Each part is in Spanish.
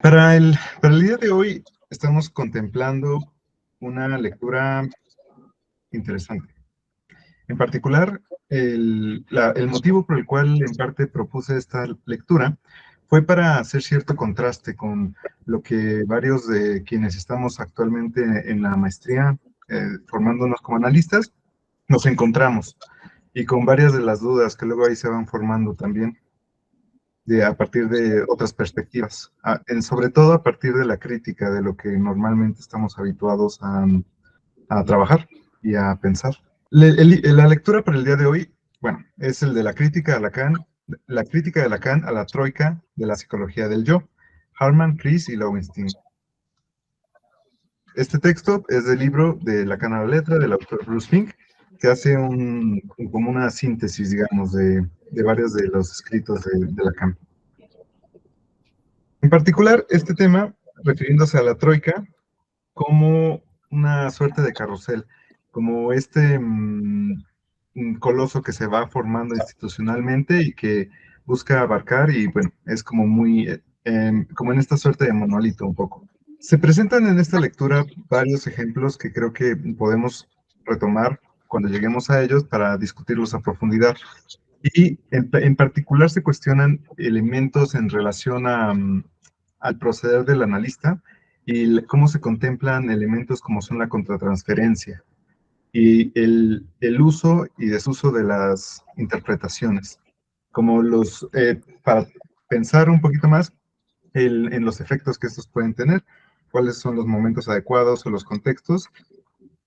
Para el día de hoy estamos contemplando una lectura interesante. En particular, el motivo por el cual en parte propuse esta lectura fue para hacer cierto contraste con lo que varios de quienes estamos actualmente en la maestría, formándonos como analistas, nos encontramos y con varias de las dudas que luego ahí se van formando también a partir de otras perspectivas, sobre todo a partir de la crítica de lo que normalmente estamos habituados a trabajar y a pensar. La lectura para el día de hoy, bueno, es el de la crítica de Lacan a la troika de la psicología del yo, Harman, Chris y Lowenstein. Este texto es del libro de Lacan a la letra, del autor Bruce Fink, que hace como una síntesis, digamos, de varios de los escritos de Lacan. En particular, este tema, refiriéndose a la troika como una suerte de carrusel, como coloso que se va formando institucionalmente y que busca abarcar y bueno, es como como en esta suerte de monolito un poco. Se presentan en esta lectura varios ejemplos que creo que podemos retomar cuando lleguemos a ellos para discutirlos a profundidad. Y en particular se cuestionan elementos en relación al proceder del analista y cómo se contemplan elementos como son la contratransferencia y el uso y desuso de las interpretaciones, como para pensar un poquito más en los efectos que estos pueden tener, cuáles son los momentos adecuados o los contextos,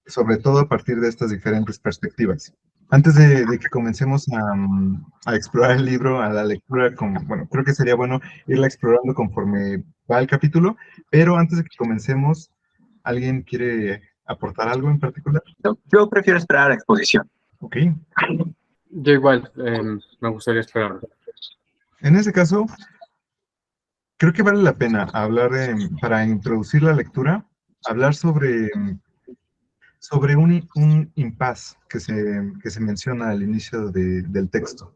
sobre todo a partir de estas diferentes perspectivas. Antes de que comencemos a explorar el libro, a la lectura, bueno, creo que sería bueno irla explorando conforme va el capítulo, pero antes de que comencemos, ¿alguien quiere aportar algo en particular? Yo prefiero esperar a la exposición. Ok. Yo igual, me gustaría esperarlo. En ese caso, creo que vale la pena hablar, para introducir la lectura, hablar sobre un impas que se menciona al inicio del texto,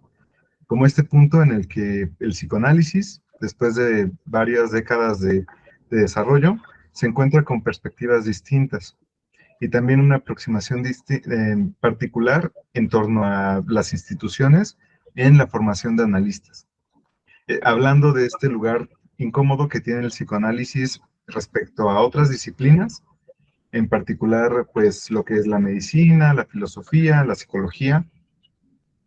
como este punto en el que el psicoanálisis, después de varias décadas de desarrollo, se encuentra con perspectivas distintas y también una aproximación en particular en torno a las instituciones en la formación de analistas. Hablando de este lugar incómodo que tiene el psicoanálisis respecto a otras disciplinas, en particular, pues lo que es la medicina, la filosofía, la psicología,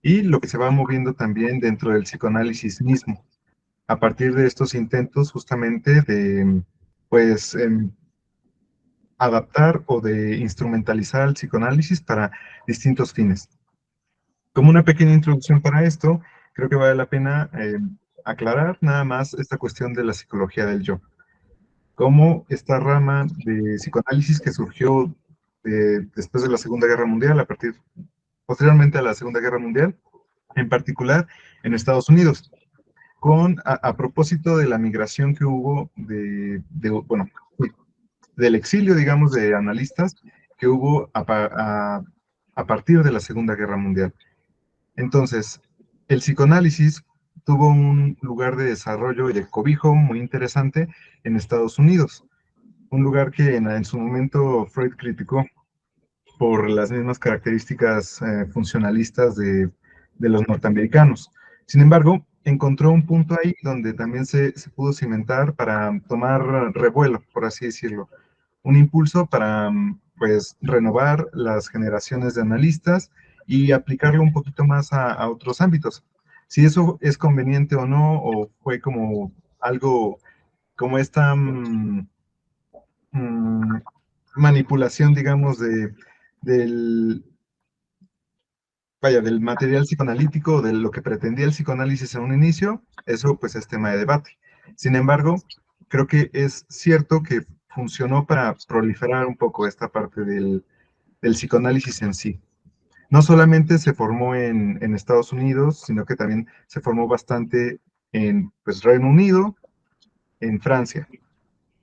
y lo que se va moviendo también dentro del psicoanálisis mismo, a partir de estos intentos justamente de, pues, adaptar o de instrumentalizar el psicoanálisis para distintos fines. Como una pequeña introducción para esto, creo que vale la pena aclarar nada más esta cuestión de la psicología del yo. Como esta rama de psicoanálisis que surgió después de la Segunda Guerra Mundial, posteriormente a la Segunda Guerra Mundial, en particular en Estados Unidos, a propósito de la migración que hubo bueno, del exilio, digamos, de analistas que hubo a partir de la Segunda Guerra Mundial. Entonces, el psicoanálisis tuvo un lugar de desarrollo y de cobijo muy interesante en Estados Unidos, un lugar que en su momento Freud criticó por las mismas características funcionalistas de los norteamericanos. Sin embargo, encontró un punto ahí donde también se pudo cimentar para tomar revuelo, por así decirlo, un impulso para pues renovar las generaciones de analistas y aplicarlo un poquito más a otros ámbitos. Si eso es conveniente o no, o fue como algo, como esta manipulación, digamos, del, del material psicoanalítico, de lo que pretendía el psicoanálisis en un inicio, eso pues es tema de debate. Sin embargo, creo que es cierto que funcionó para proliferar un poco esta parte del psicoanálisis en sí. No solamente se formó en Estados Unidos, sino que también se formó bastante en pues, Reino Unido, en Francia.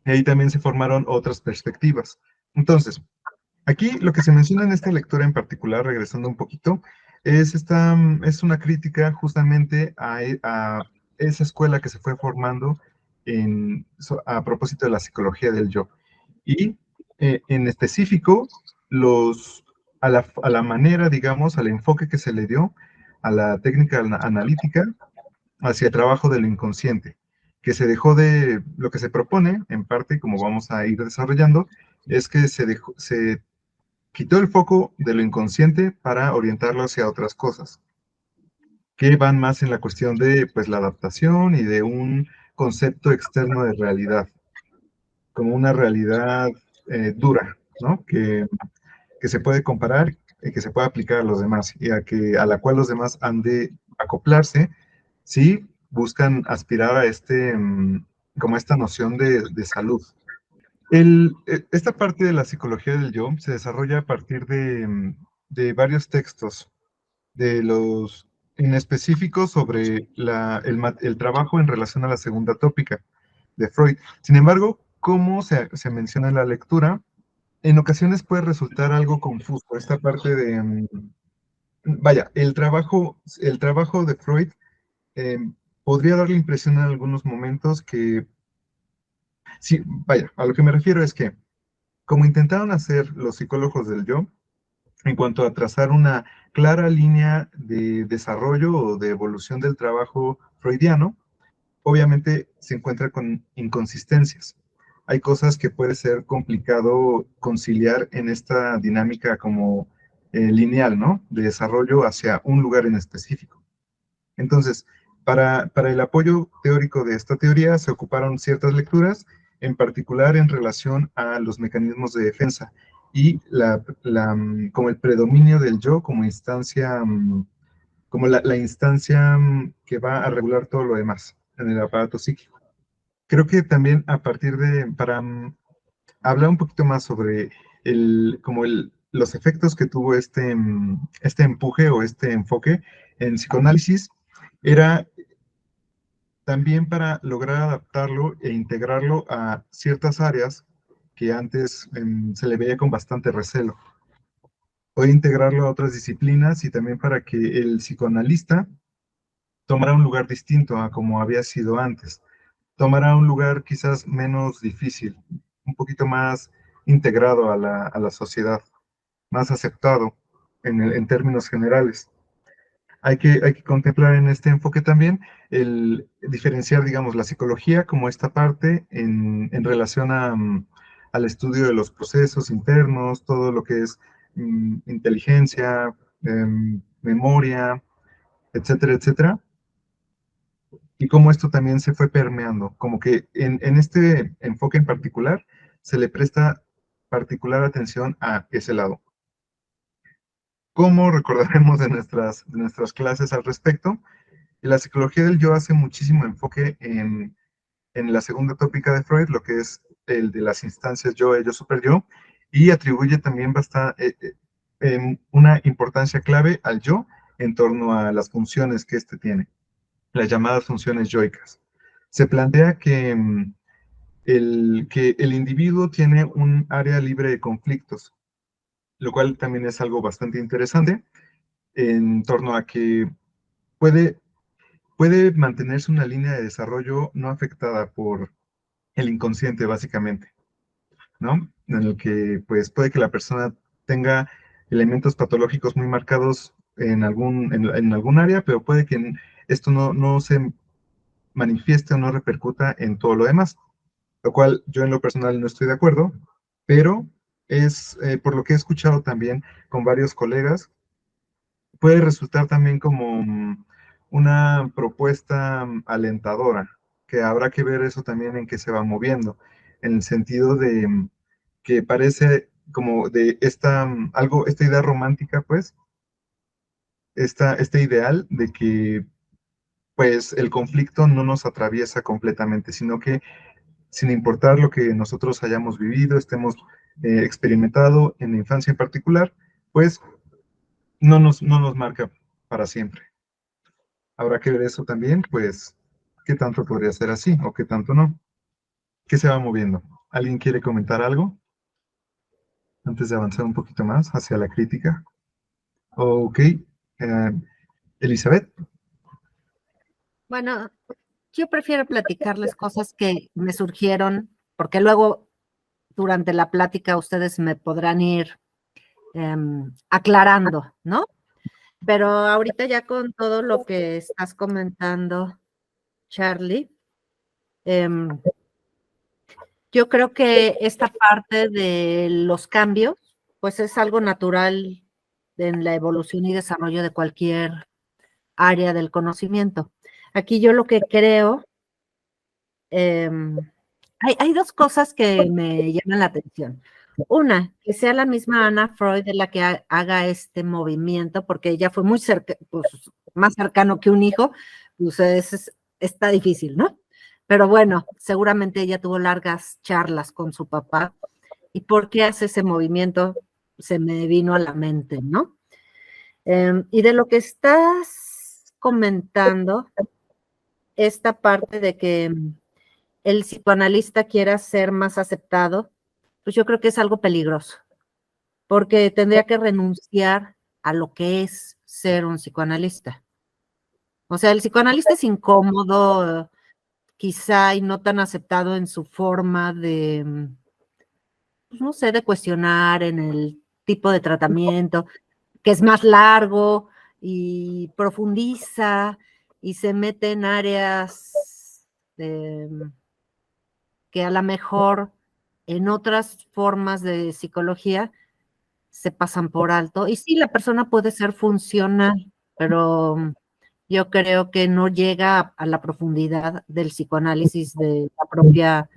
Y ahí también se formaron otras perspectivas. Entonces, aquí lo que se menciona en esta lectura en particular, regresando un poquito, es una crítica justamente a esa escuela que se fue formando a propósito de la psicología del yo. Y en específico, a la manera, digamos, al enfoque que se le dio a la técnica analítica hacia el trabajo de lo inconsciente, que se dejó de, lo que se propone, en parte, como vamos a ir desarrollando, es que se quitó el foco de lo inconsciente para orientarlo hacia otras cosas, que van más en la cuestión de, pues, la adaptación y de un concepto externo de realidad, como una realidad dura, ¿no? Que se puede comparar y que se puede aplicar a los demás y a la cual los demás han de acoplarse si buscan aspirar a como esta noción de salud. Esta parte de la psicología del yo se desarrolla a partir de varios textos, en específico sobre el trabajo en relación a la segunda tópica de Freud. Sin embargo, como se menciona en la lectura, en ocasiones puede resultar algo confuso esta parte vaya, el trabajo de Freud eh, podría dar la impresión en algunos momentos que, sí, vaya, a lo que me refiero es que, como intentaron hacer los psicólogos del yo, en cuanto a trazar una clara línea de desarrollo o de evolución del trabajo freudiano, obviamente se encuentra con inconsistencias. Hay cosas que puede ser complicado conciliar en esta dinámica como lineal, ¿no? De desarrollo hacia un lugar en específico. Entonces, para el apoyo teórico de esta teoría se ocuparon ciertas lecturas, en particular en relación a los mecanismos de defensa y como el predominio del yo como instancia, como la instancia que va a regular todo lo demás en el aparato psíquico. Creo que también para hablar un poquito más sobre los efectos que tuvo este empuje o este enfoque en psicoanálisis, era también para lograr adaptarlo e integrarlo a ciertas áreas que antes se le veía con bastante recelo. Hoy integrarlo a otras disciplinas y también para que el psicoanalista tomara un lugar distinto a como había sido antes. Tomará un lugar quizás menos difícil, un poquito más integrado a la sociedad, más aceptado en términos generales. Hay que contemplar en este enfoque también el diferenciar, digamos, la psicología como esta parte en relación al estudio de los procesos internos, todo lo que es inteligencia, memoria, etcétera, etcétera, y cómo esto también se fue permeando, como que en este enfoque en particular se le presta particular atención a ese lado. Como recordaremos de nuestras clases al respecto, la psicología del yo hace muchísimo enfoque en la segunda tópica de Freud, lo que es el de las instancias yo, ello, super yo, y atribuye también una importancia clave al yo en torno a las funciones que éste tiene, las llamadas funciones yoicas. Se plantea que el individuo tiene un área libre de conflictos, lo cual también es algo bastante interesante en torno a que puede, puede mantenerse una línea de desarrollo no afectada por el inconsciente, básicamente, ¿no? En el que, pues, puede que la persona tenga elementos patológicos muy marcados en algún área, pero puede que esto no se manifieste o no repercuta en todo lo demás, lo cual yo en lo personal no estoy de acuerdo, pero es, por lo que he escuchado también con varios colegas, puede resultar también como una propuesta alentadora, que habrá que ver eso también en qué se va moviendo, en el sentido de que parece como de esta idea romántica, pues, este ideal de que pues el conflicto no nos atraviesa completamente, sino que sin importar lo que nosotros hayamos vivido, estemos experimentado en la infancia en particular, pues no nos marca para siempre. Habrá que ver eso también, pues, qué tanto podría ser así o qué tanto no. ¿Qué se va moviendo? ¿Alguien quiere comentar algo antes de avanzar un poquito más hacia la crítica? Ok, Elizabeth. Bueno, yo prefiero platicarles cosas que me surgieron, porque luego durante la plática ustedes me podrán ir aclarando, ¿no? Pero ahorita ya con todo lo que estás comentando, Charlie, yo creo que esta parte de los cambios, pues es algo natural en la evolución y desarrollo de cualquier área del conocimiento. Aquí yo lo que creo, hay dos cosas que me llaman la atención. Una, que sea la misma Anna Freud de la que haga este movimiento, porque ella fue muy cerca, pues, más cercano que un hijo, pues está difícil, ¿no? Pero bueno, seguramente ella tuvo largas charlas con su papá. ¿Y por qué hace ese movimiento? Se me vino a la mente, ¿no? Y de lo que estás comentando, esta parte de que el psicoanalista quiera ser más aceptado, pues yo creo que es algo peligroso, porque tendría que renunciar a lo que es ser un psicoanalista. O sea, el psicoanalista es incómodo, quizá, y no tan aceptado en su forma de, pues no sé, de cuestionar en el tipo de tratamiento, que es más largo y profundiza y se mete en áreas que a lo mejor en otras formas de psicología se pasan por alto. Y sí, la persona puede ser funcional, pero yo creo que no llega a la profundidad del psicoanálisis, de la propia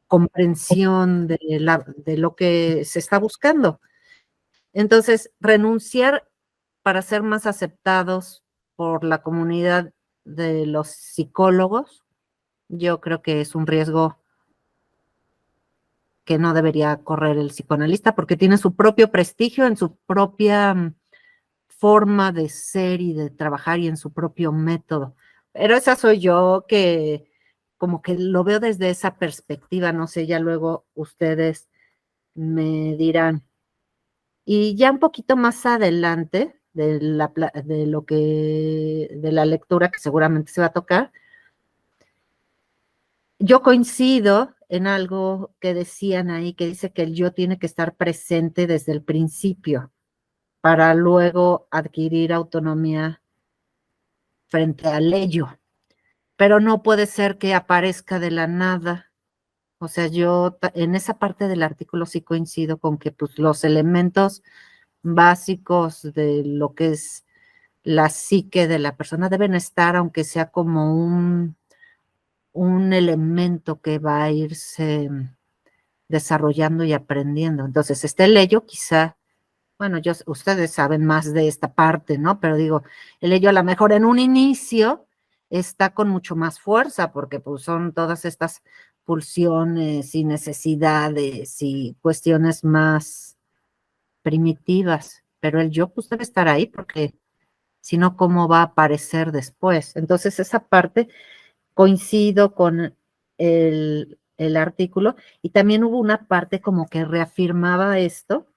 comprensión de lo que se está buscando. Entonces, renunciar para ser más aceptados por la comunidad de los psicólogos, yo creo que es un riesgo que no debería correr el psicoanalista porque tiene su propio prestigio en su propia forma de ser y de trabajar y en su propio método. Pero esa soy yo que como que lo veo desde esa perspectiva, no sé, ya luego ustedes me dirán. Y ya un poquito más adelante de lo que, de la lectura que seguramente se va a tocar, yo coincido en algo que decían ahí, que dice que el yo tiene que estar presente desde el principio para luego adquirir autonomía frente al ello, pero no puede ser que aparezca de la nada. O sea, yo en esa parte del artículo sí coincido con que pues, los elementos básicos de lo que es la psique de la persona deben estar, aunque sea como un elemento que va a irse desarrollando y aprendiendo. Entonces, este ello quizá, bueno, ustedes saben más de esta parte, ¿no? Pero digo, el ello a lo mejor en un inicio está con mucho más fuerza, porque pues son todas estas pulsiones y necesidades y cuestiones más primitivas, pero el yo pues debe estar ahí, porque si no, ¿cómo va a aparecer después? Entonces, esa parte coincido con el artículo, y también hubo una parte como que reafirmaba esto,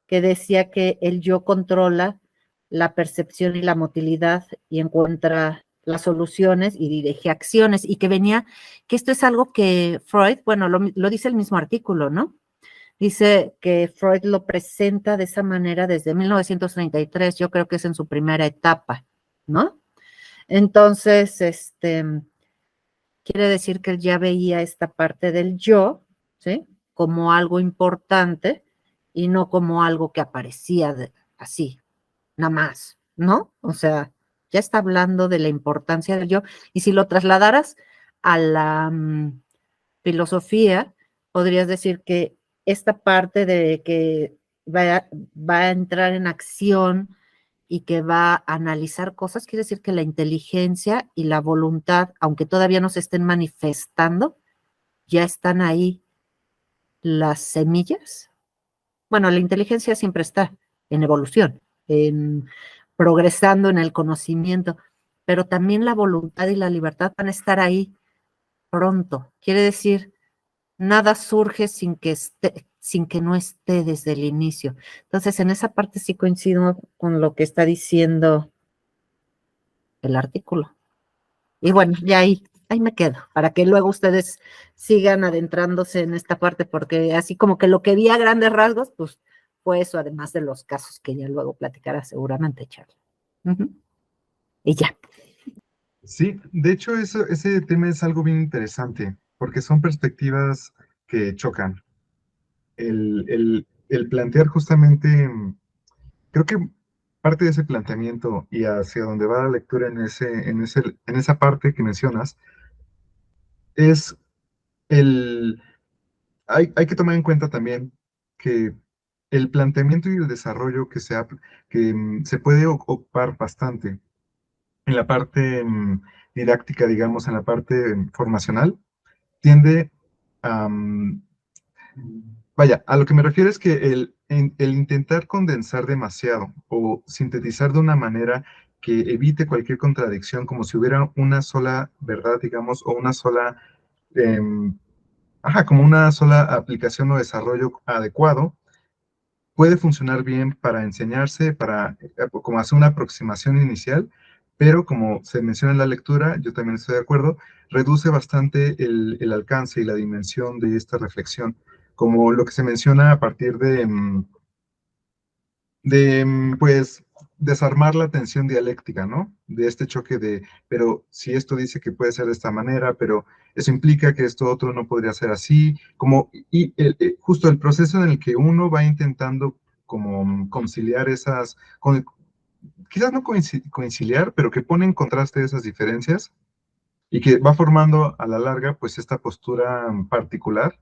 que decía que el yo controla la percepción y la motilidad y encuentra las soluciones y dirige acciones, y que esto es algo que Freud, bueno, lo dice el mismo artículo, ¿no? Dice que Freud lo presenta de esa manera desde 1933, yo creo que es en su primera etapa, ¿no? Entonces, quiere decir que él ya veía esta parte del yo, ¿sí? Como algo importante y no como algo que aparecía así, nada más, ¿no? O sea, ya está hablando de la importancia del yo. Y si lo trasladaras a la filosofía, podrías decir que esta parte de que va a entrar en acción y que va a analizar cosas, quiere decir que la inteligencia y la voluntad, aunque todavía no se estén manifestando, ya están ahí las semillas. Bueno, la inteligencia siempre está en evolución, en progresando en el conocimiento, pero también la voluntad y la libertad van a estar ahí pronto. Quiere decir, nada surge sin que no esté desde el inicio. Entonces, en esa parte sí coincido con lo que está diciendo el artículo. Y bueno, ya ahí me quedo, para que luego ustedes sigan adentrándose en esta parte, porque así como que lo que vi a grandes rasgos, pues fue eso, además de los casos que ya luego platicará seguramente, Charlie. Ujú. Y ya. Sí, de hecho ese tema es algo bien interesante, porque son perspectivas que chocan. El plantear justamente, creo que parte de ese planteamiento y hacia donde va la lectura en esa parte que mencionas, es hay que tomar en cuenta también que el planteamiento y el desarrollo que se puede ocupar bastante en la parte didáctica, digamos, en la parte formacional, tiende a, vaya, a lo que me refiero es que el intentar condensar demasiado o sintetizar de una manera que evite cualquier contradicción, como si hubiera una sola verdad, digamos, o una sola, em, como una sola aplicación o desarrollo adecuado, puede funcionar bien para enseñarse, como hacer una aproximación inicial, pero como se menciona en la lectura, yo también estoy de acuerdo, reduce bastante el alcance y la dimensión de esta reflexión, como lo que se menciona a partir pues, desarmar la tensión dialéctica, ¿no? De este choque pero si esto dice que puede ser de esta manera, pero eso implica que esto otro no podría ser así, justo el proceso en el que uno va intentando como conciliar quizás no conciliar, pero que pone en contraste esas diferencias y que va formando a la larga, pues, esta postura particular.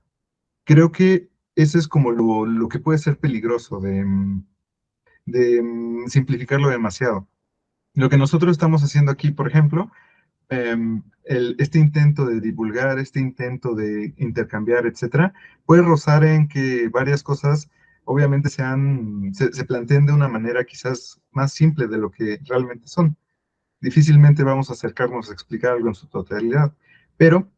Creo que ese es como lo que puede ser peligroso de simplificarlo demasiado. Lo que nosotros estamos haciendo aquí, por ejemplo, este intento de divulgar, este intento de intercambiar, etcétera, puede rozar en que varias cosas obviamente se planteen de una manera quizás más simple de lo que realmente son. Difícilmente vamos a acercarnos a explicar algo en su totalidad, pero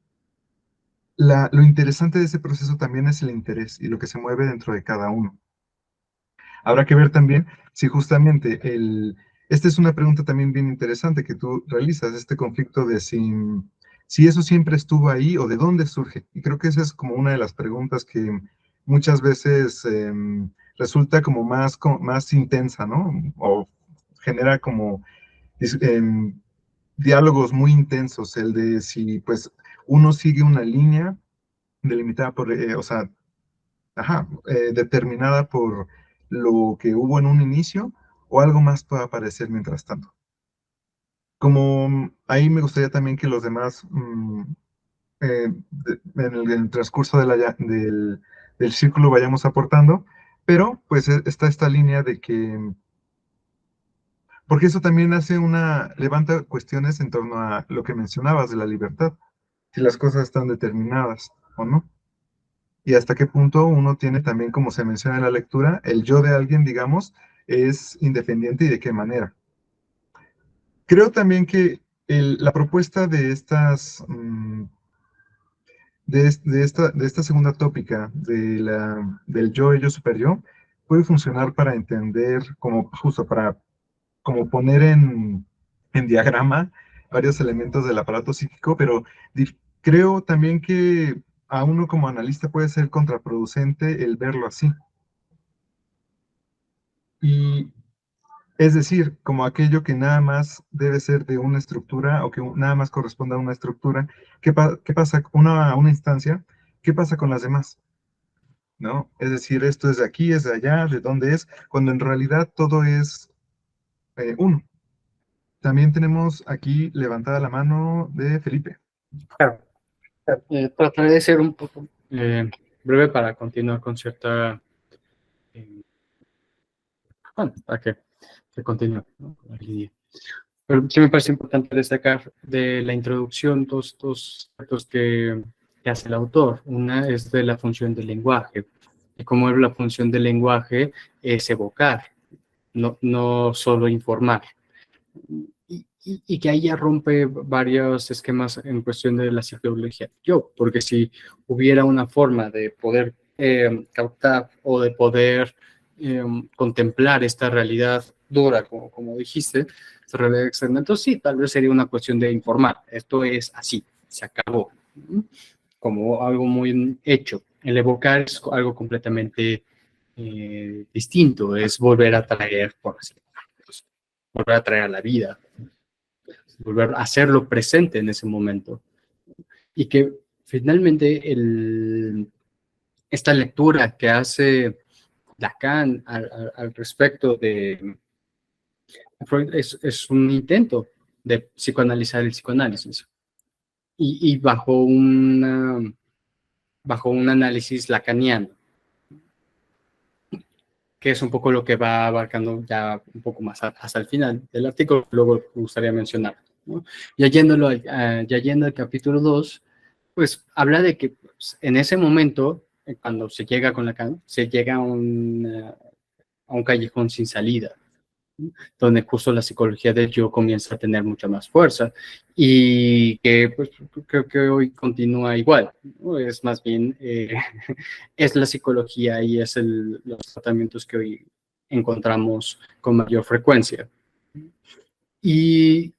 lo interesante de ese proceso también es el interés y lo que se mueve dentro de cada uno. Habrá que ver también si justamente esta es una pregunta también bien interesante que tú realizas, este conflicto de si eso siempre estuvo ahí o de dónde surge. Y creo que esa es como una de las preguntas que muchas veces resulta como más intensa, ¿no? O genera como diálogos muy intensos, el de si pues uno sigue una línea delimitada o sea, determinada por lo que hubo en un inicio o algo más pueda aparecer mientras tanto. Como ahí me gustaría también que los demás, en el transcurso del círculo vayamos aportando, pero pues está esta línea de que, porque eso también levanta cuestiones en torno a lo que mencionabas de la libertad, si las cosas están determinadas o no. Y hasta qué punto uno tiene también, como se menciona en la lectura, el yo de alguien, digamos, es independiente y de qué manera. Creo también que la propuesta de esta segunda tópica del yo super yo puede funcionar para entender, como justo para como poner en diagrama varios elementos del aparato psíquico, pero creo también que a uno como analista puede ser contraproducente el verlo así. Y es decir, como aquello que nada más debe ser de una estructura o que nada más corresponde a una estructura, ¿qué pasa con una instancia? ¿Qué pasa con las demás? ¿No? Es decir, esto es de aquí, es de allá, de dónde es, cuando en realidad todo es uno. También tenemos aquí levantada la mano de Felipe. Claro. Trataré de ser un poco breve para continuar con cierta... bueno, para que se continúe, ¿no? Con la línea. Pero sí me parece importante destacar de la introducción dos aspectos que hace el autor. Una es de la función del lenguaje, y cómo la función del lenguaje es evocar, no solo informar. Y que ahí ya rompe varios esquemas en cuestión de la psicología. Porque si hubiera una forma de poder captar o de poder contemplar esta realidad dura, como dijiste, esta realidad externa. Entonces sí, tal vez sería una cuestión de informar. Esto es así, se acabó. Como algo muy hecho. El evocar es algo completamente distinto, es volver a traer, por así decirlo, volver a traer a la vida, volver a hacerlo presente en ese momento. Y que finalmente esta lectura que hace Lacan al respecto de Freud es un intento de psicoanalizar el psicoanálisis y bajo un análisis lacaniano, que es un poco lo que va abarcando ya un poco más hasta el final del artículo, luego me gustaría mencionar, ¿no? Ya yendo al capítulo 2, pues habla de que pues, en ese momento, cuando se llega con Lacan, se llega a un callejón sin salida, donde justo la psicología del yo comienza a tener mucha más fuerza y que pues, creo que hoy continúa igual, ¿no? Es más bien, es la psicología y es los tratamientos que hoy encontramos con mayor frecuencia. Y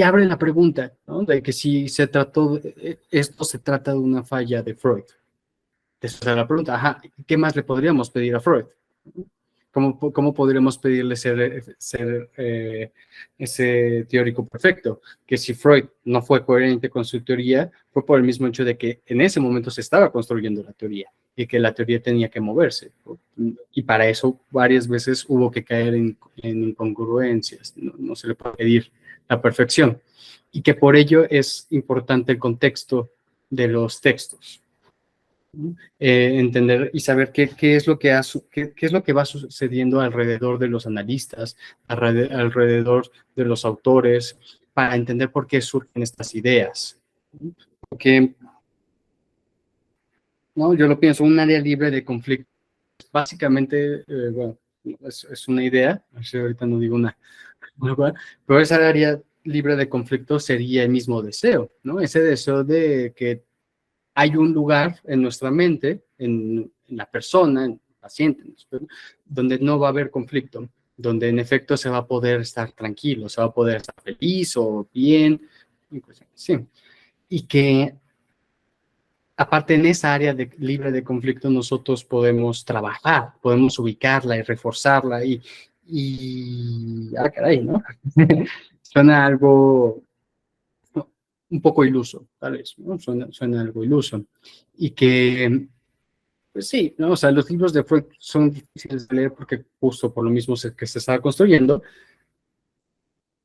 abre la pregunta, ¿no? De que si esto se trata de una falla de Freud. Esa es la pregunta, ajá, ¿qué más le podríamos pedir a Freud? ¿Cómo podríamos pedirle ser ese teórico perfecto? Que si Freud no fue coherente con su teoría, fue por el mismo hecho de que en ese momento se estaba construyendo la teoría y que la teoría tenía que moverse. Y para eso varias veces hubo que caer en incongruencias. No se le puede pedir la perfección. Y que por ello es importante el contexto de los textos. Entender y saber qué es lo que va sucediendo alrededor de los analistas, alrededor de los autores, para entender por qué surgen estas ideas. Porque, no, yo lo pienso, un área libre de conflicto, básicamente, bueno, es una idea, ahorita no digo una, pero esa área libre de conflicto sería el mismo deseo, ¿no? Ese deseo de que hay un lugar en nuestra mente, en la persona, en el paciente, donde no va a haber conflicto, donde en efecto se va a poder estar tranquilo, se va a poder estar feliz o bien, sí. Y que aparte en esa área libre de conflicto nosotros podemos trabajar, podemos ubicarla y reforzarla caray, ¿no? Suena algo un poco iluso, tal vez, ¿no? Suena algo iluso. Y que, pues sí, ¿no? O sea, los libros de Freud son difíciles de leer porque justo por lo mismo que se estaba construyendo,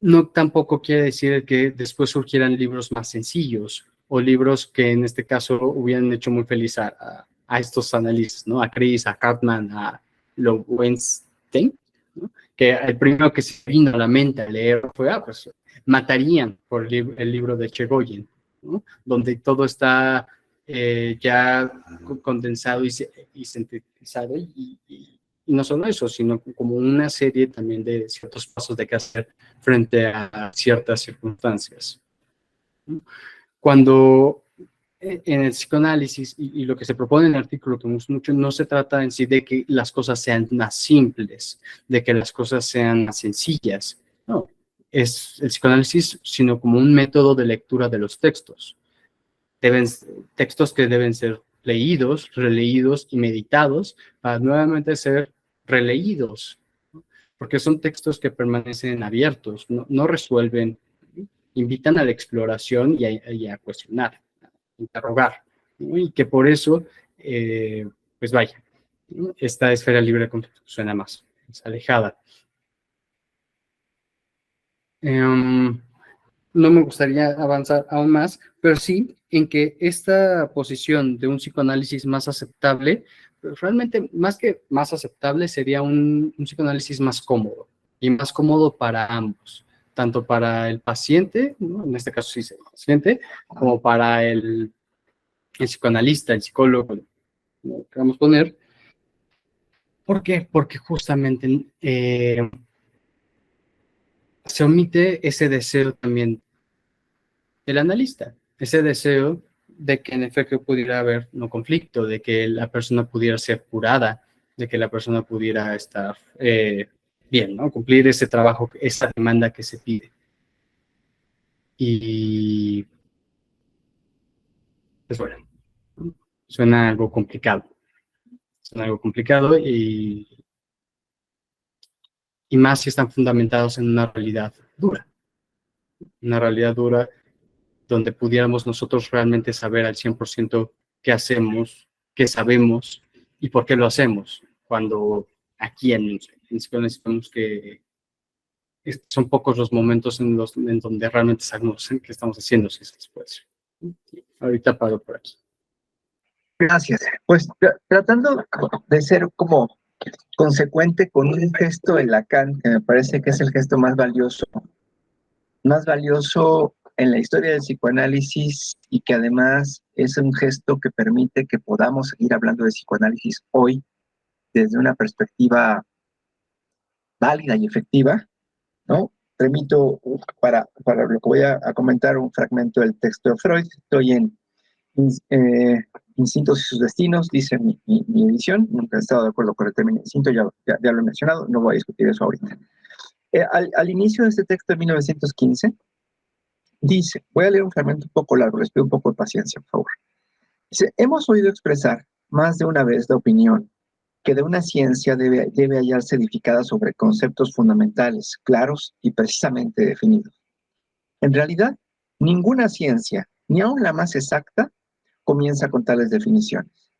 no tampoco quiere decir que después surgieran libros más sencillos o libros que en este caso hubieran hecho muy feliz a estos analistas, ¿no? A Chris, a Cartman, a Lowenstein, ¿no? Que el primero que se vino a la mente a leer fue, pues matarían por el libro de Chegoyen, ¿no? Donde todo está ya condensado y sintetizado y no solo eso, sino como una serie también de ciertos pasos de qué hacer frente a ciertas circunstancias. Cuando en el psicoanálisis y lo que se propone en el artículo que mucho no se trata en sí de que las cosas sean más simples, de que las cosas sean más sencillas, no, es el psicoanálisis sino como un método de lectura de los textos. Textos que deben ser leídos, releídos y meditados para nuevamente ser releídos, porque son textos que permanecen abiertos, no resuelven, invitan a la exploración y a cuestionar, a interrogar, ¿no? Y que por eso, pues vaya, ¿no? Esta esfera libre de conflicto suena más alejada. No me gustaría avanzar aún más, pero sí en que esta posición de un psicoanálisis más aceptable, realmente más que más aceptable, sería un psicoanálisis más cómodo y más cómodo para ambos, tanto para el paciente, ¿no? En este caso sí es el paciente, como para el psicoanalista, el psicólogo, ¿no? Queramos poner. ¿Por qué? Porque justamente se omite ese deseo también del analista, ese deseo de que en efecto pudiera haber no conflicto, de que la persona pudiera ser curada de que la persona pudiera estar bien, ¿no? Cumplir ese trabajo, esa demanda que se pide. Y pues bueno, suena algo complicado. Suena algo complicado y más si están fundamentados en una realidad dura. Una realidad dura donde pudiéramos nosotros realmente saber al 100% qué hacemos, qué sabemos y por qué lo hacemos. Cuando aquí en necesitamos que son pocos los momentos en donde realmente sabemos qué estamos haciendo, si se puede decir. Ahorita paro por aquí. Gracias. Pues tratando de ser como consecuente con un gesto de Lacan, que me parece que es el gesto más valioso en la historia del psicoanálisis y que además es un gesto que permite que podamos seguir hablando de psicoanálisis hoy desde una perspectiva válida y efectiva, ¿no? Remito para lo que voy a comentar un fragmento del texto de Freud. Estoy en Instintos y sus destinos, dice mi edición. Nunca he estado de acuerdo con el término instinto, ya lo he mencionado, no voy a discutir eso ahorita. Al inicio de este texto de 1915, dice, voy a leer un fragmento un poco largo, les pido un poco de paciencia, por favor. Dice, hemos oído expresar más de una vez la opinión que de una ciencia debe hallarse edificada sobre conceptos fundamentales, claros y precisamente definidos. En realidad, ninguna ciencia, ni aun la más exacta, comienza con tales definiciones.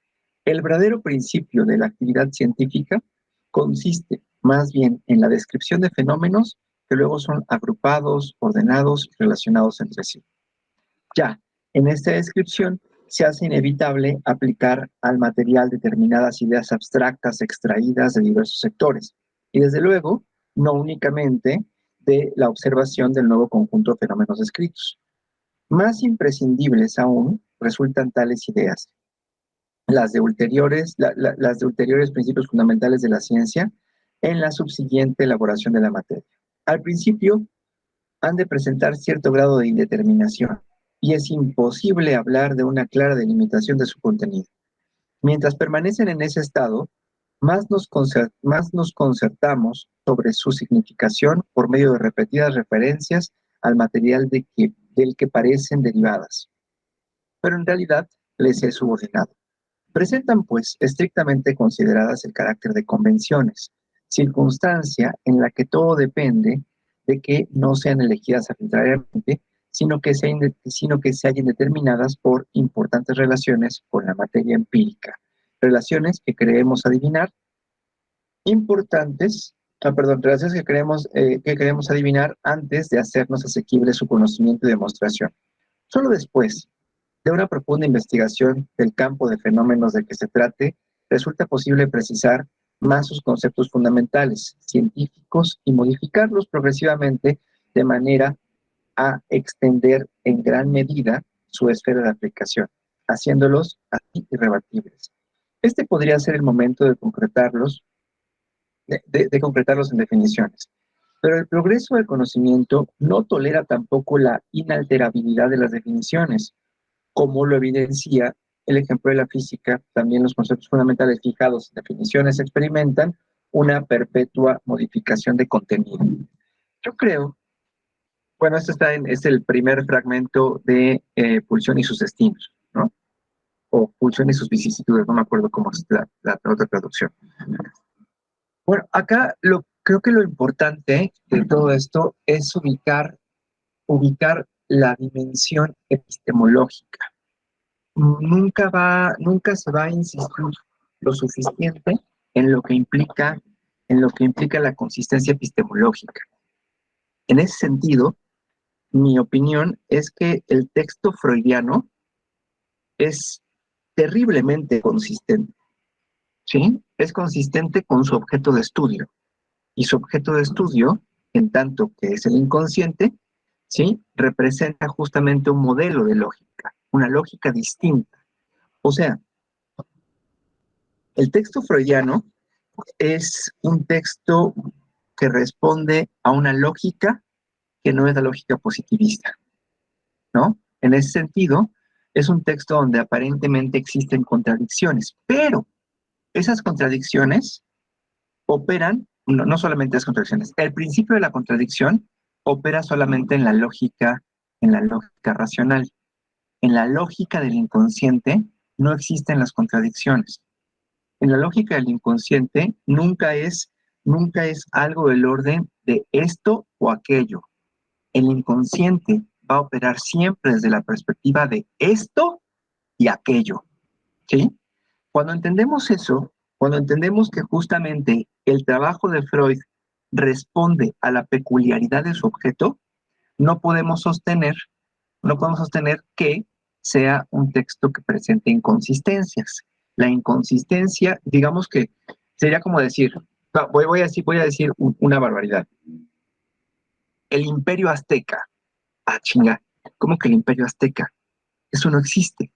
El verdadero principio de la actividad científica consiste más bien en la descripción de fenómenos que luego son agrupados, ordenados y relacionados entre sí. Ya, en esta descripción se hace inevitable aplicar al material determinadas ideas abstractas extraídas de diversos sectores, y desde luego, no únicamente de la observación del nuevo conjunto de fenómenos descritos. Más imprescindibles aún resultan tales ideas, las de ulteriores principios fundamentales de la ciencia, en la subsiguiente elaboración de la materia. Al principio, han de presentar cierto grado de indeterminación, y es imposible hablar de una clara delimitación de su contenido. Mientras permanecen en ese estado, más nos concertamos sobre su significación por medio de repetidas referencias al material del que parecen derivadas, pero en realidad les es subordinado. Presentan, pues, estrictamente consideradas el carácter de convenciones, circunstancia en la que todo depende de que no sean elegidas arbitrariamente, sino que se hallen determinadas por importantes relaciones con la materia empírica, relaciones que creemos adivinar, relaciones que creemos adivinar antes de hacernos asequible su conocimiento y demostración. Solo después de una profunda investigación del campo de fenómenos de que se trate, resulta posible precisar más sus conceptos fundamentales, científicos, y modificarlos progresivamente de manera a extender en gran medida su esfera de aplicación, haciéndolos así irrebatibles. Este podría ser el momento de concretarlos en definiciones. Pero el progreso del conocimiento no tolera tampoco la inalterabilidad de las definiciones, como lo evidencia el ejemplo de la física. También los conceptos fundamentales fijados en definiciones experimentan una perpetua modificación de contenido. Yo creo, bueno, esto es el primer fragmento de Pulsión y sus destinos, ¿no? O Pulsión y sus vicisitudes, no me acuerdo cómo es la otra traducción. Bueno, acá creo que lo importante de todo esto es ubicar la dimensión epistemológica. Nunca se va a insistir lo suficiente en lo que implica la consistencia epistemológica. En ese sentido, mi opinión es que el texto freudiano es terriblemente consistente, ¿sí? Es consistente con su objeto de estudio. Y su objeto de estudio, en tanto que es el inconsciente, ¿sí?, representa justamente un modelo de lógica, una lógica distinta. O sea, el texto freudiano es un texto que responde a una lógica que no es la lógica positivista, ¿no? En ese sentido, es un texto donde aparentemente existen contradicciones, pero esas contradicciones operan, no solamente las contradicciones, el principio de la contradicción opera solamente en la lógica racional. En la lógica del inconsciente no existen las contradicciones. En la lógica del inconsciente nunca es algo del orden de esto o aquello. El inconsciente va a operar siempre desde la perspectiva de esto y aquello, ¿sí? Cuando entendemos eso, cuando entendemos que justamente el trabajo de Freud responde a la peculiaridad de su objeto, no podemos sostener que sea un texto que presente inconsistencias. La inconsistencia, digamos que sería como decir, voy a decir una barbaridad. El Imperio Azteca. Ah, chinga, ¿cómo que el Imperio Azteca? Eso no existe.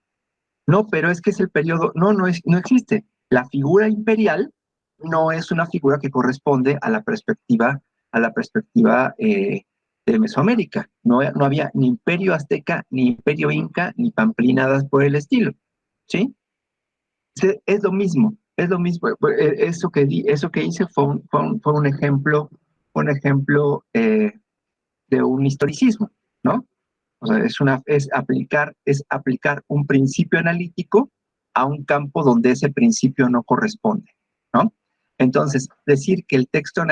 No, pero es que es el periodo, no existe. La figura imperial no es una figura que corresponde a la perspectiva de Mesoamérica. No había ni imperio azteca, ni imperio inca, ni pamplinadas por el estilo, ¿sí? Es lo mismo, eso que hice fue un ejemplo, de un historicismo, ¿no? O sea, es aplicar un principio analítico a un campo donde ese principio no corresponde, ¿no? Entonces, decir que el texto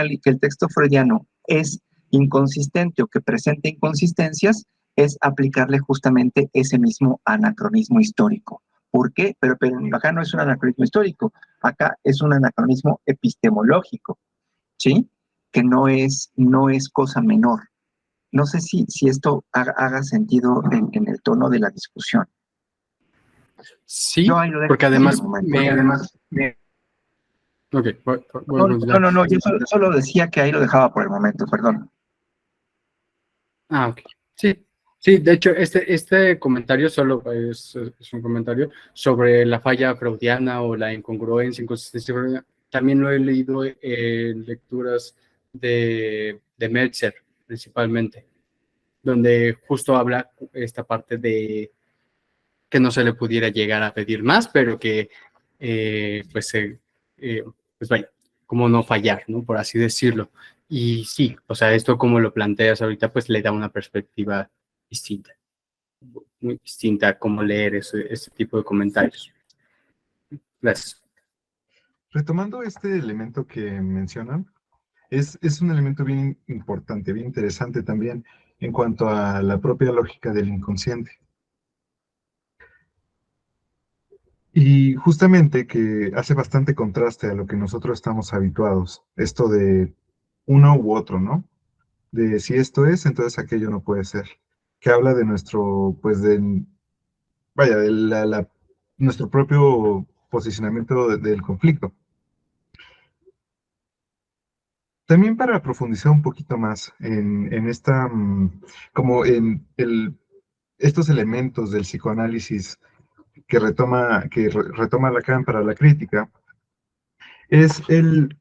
freudiano es inconsistente o que presenta inconsistencias es aplicarle justamente ese mismo anacronismo histórico. ¿Por qué? Pero acá no es un anacronismo histórico, acá es un anacronismo epistemológico, ¿sí? Que no es cosa menor. No sé si esto haga sentido en el tono de la discusión. Sí, porque además Ok, no, yo solo decía que ahí lo dejaba por el momento, perdón. Ah, ok. Sí, de hecho, este comentario solo es un comentario sobre la falla freudiana o la incongruencia, inconsistencia freudiana. También lo he leído en lecturas de Meltzer, principalmente, donde justo habla esta parte de que no se le pudiera llegar a pedir más, pero que, pues vaya, como no fallar, ¿no? Por así decirlo. Y sí, o sea, esto como lo planteas ahorita, pues le da una perspectiva distinta, muy distinta a cómo leer ese tipo de comentarios. Gracias. Retomando este elemento que mencionan, es un elemento bien importante, bien interesante también en cuanto a la propia lógica del inconsciente. Y justamente que hace bastante contraste a lo que nosotros estamos habituados, esto de uno u otro, ¿no? De si esto es, entonces aquello no puede ser. Que habla de nuestro, pues vaya, de nuestro propio posicionamiento del conflicto. También para profundizar un poquito más en esta, como en estos elementos del psicoanálisis que retoma Lacan para la crítica, es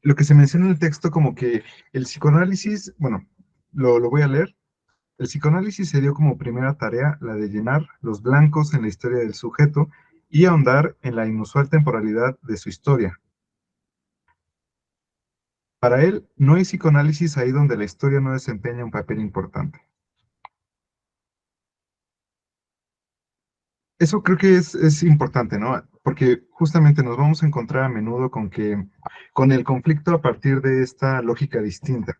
lo que se menciona en el texto como que el psicoanálisis, bueno, lo voy a leer. El psicoanálisis se dio como primera tarea la de llenar los blancos en la historia del sujeto y ahondar en la inusual temporalidad de su historia. Para él, no hay psicoanálisis ahí donde la historia no desempeña un papel importante. Eso creo que es importante, ¿no? Porque justamente nos vamos a encontrar a menudo con el conflicto a partir de esta lógica distinta.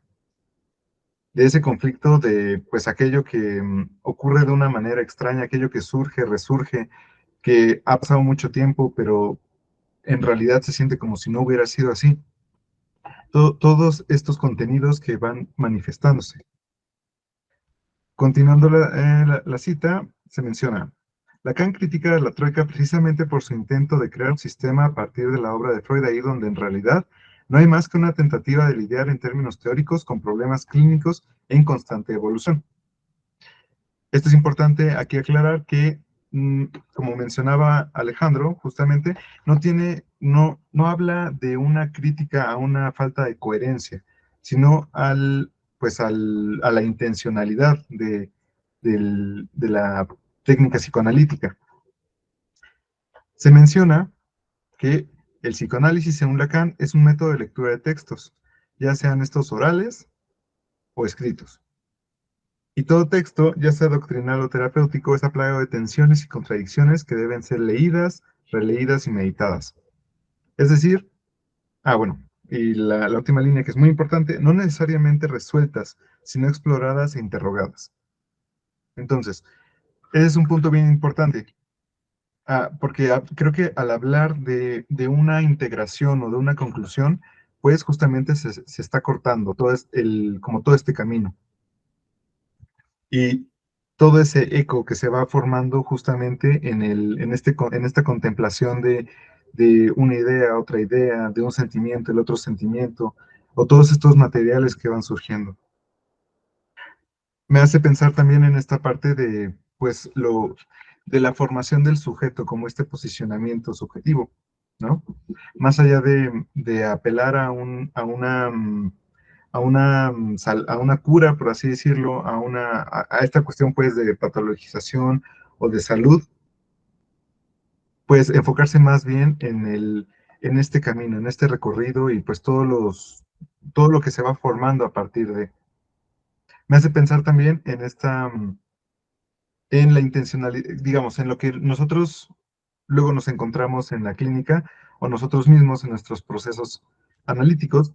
De ese conflicto de, pues, aquello que ocurre de una manera extraña, aquello que surge, resurge, que ha pasado mucho tiempo, pero en realidad se siente como si no hubiera sido así. Todos estos contenidos que van manifestándose. Continuando la cita, se menciona, Lacan critica a la Troika precisamente por su intento de crear un sistema a partir de la obra de Freud, ahí donde en realidad no hay más que una tentativa de lidiar en términos teóricos con problemas clínicos en constante evolución. Esto es importante aquí aclarar que, como mencionaba Alejandro, justamente, no habla de una crítica a una falta de coherencia, sino a la intencionalidad de la técnica psicoanalítica. Se menciona que El psicoanálisis, según Lacan, es un método de lectura de textos, ya sean estos orales o escritos. Y todo texto, ya sea doctrinal o terapéutico, está plagado de tensiones y contradicciones que deben ser leídas, releídas y meditadas. Es decir, bueno, y la última línea que es muy importante, no necesariamente resueltas, sino exploradas e interrogadas. Entonces, ese es un punto bien importante, porque creo que al hablar de una integración o de una conclusión, pues justamente se está cortando como todo este camino. Y todo ese eco que se va formando justamente en esta contemplación de una idea, otra idea, de un sentimiento, el otro sentimiento, o todos estos materiales que van surgiendo. Me hace pensar también en esta parte pues, de la formación del sujeto como este posicionamiento subjetivo, ¿no? Más allá de apelar a una cura, por así decirlo, a esta cuestión, pues, de patologización o de salud, pues, enfocarse más bien en este camino, en este recorrido y, pues, todo lo que se va formando a partir de. Me hace pensar también en la intencionalidad, digamos, en lo que nosotros luego nos encontramos en la clínica o nosotros mismos en nuestros procesos analíticos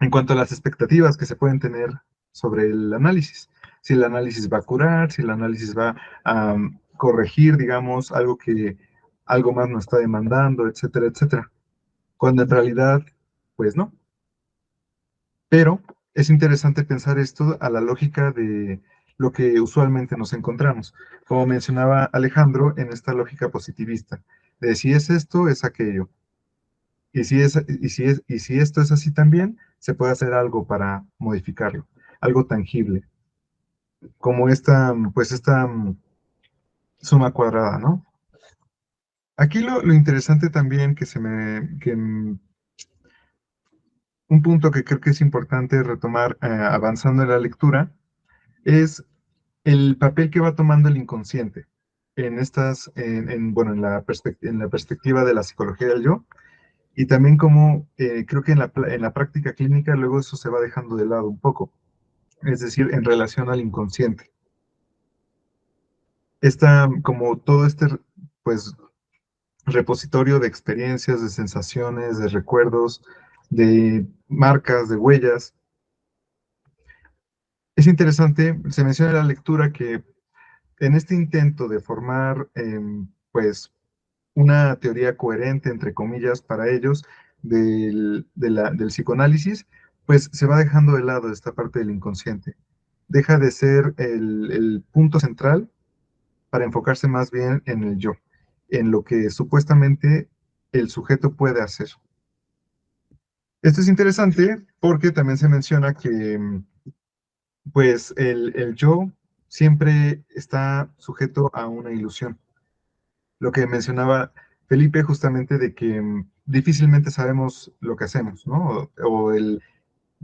en cuanto a las expectativas que se pueden tener sobre el análisis. Si el análisis va a curar, si el análisis va a corregir, digamos, algo más nos está demandando, etcétera, etcétera. Cuando en realidad, pues no. Pero es interesante pensar esto a la lógica de lo que usualmente nos encontramos. Como mencionaba Alejandro, en esta lógica positivista, de si es esto, es aquello. Y si esto es así también, se puede hacer algo para modificarlo, algo tangible, como esta suma cuadrada, ¿no? Aquí lo interesante también un punto que creo que es importante retomar avanzando en la lectura es el papel que va tomando el inconsciente bueno, en la perspectiva de la psicología del yo, y también como creo que en la práctica clínica luego eso se va dejando de lado un poco, es decir, en relación al inconsciente. Como todo pues, repositorio de experiencias, de sensaciones, de recuerdos, de marcas, de huellas. Es interesante, se menciona en la lectura que en este intento de formar, pues, una teoría coherente, entre comillas, para ellos, del psicoanálisis, pues se va dejando de lado esta parte del inconsciente. Deja de ser el punto central para enfocarse más bien en el yo, en lo que supuestamente el sujeto puede hacer. Esto es interesante porque también se menciona que, pues, el yo siempre está sujeto a una ilusión. Lo que mencionaba Felipe justamente de que difícilmente sabemos lo que hacemos, ¿no?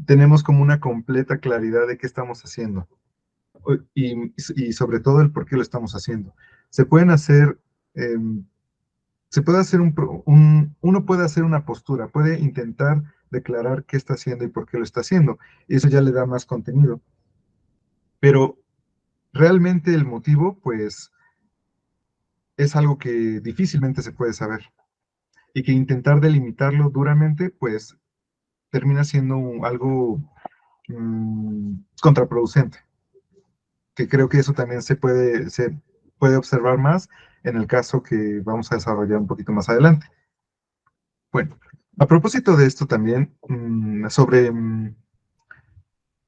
Tenemos como una completa claridad de qué estamos haciendo y sobre todo el por qué lo estamos haciendo. Se pueden hacer, se puede hacer uno puede hacer una postura, puede intentar declarar qué está haciendo y por qué lo está haciendo, y eso ya le da más contenido. Pero realmente el motivo, pues, es algo que difícilmente se puede saber. Y que intentar delimitarlo duramente, pues termina siendo algo contraproducente, que creo que eso también se puede observar más en el caso que vamos a desarrollar un poquito más adelante. Bueno, a propósito de esto también,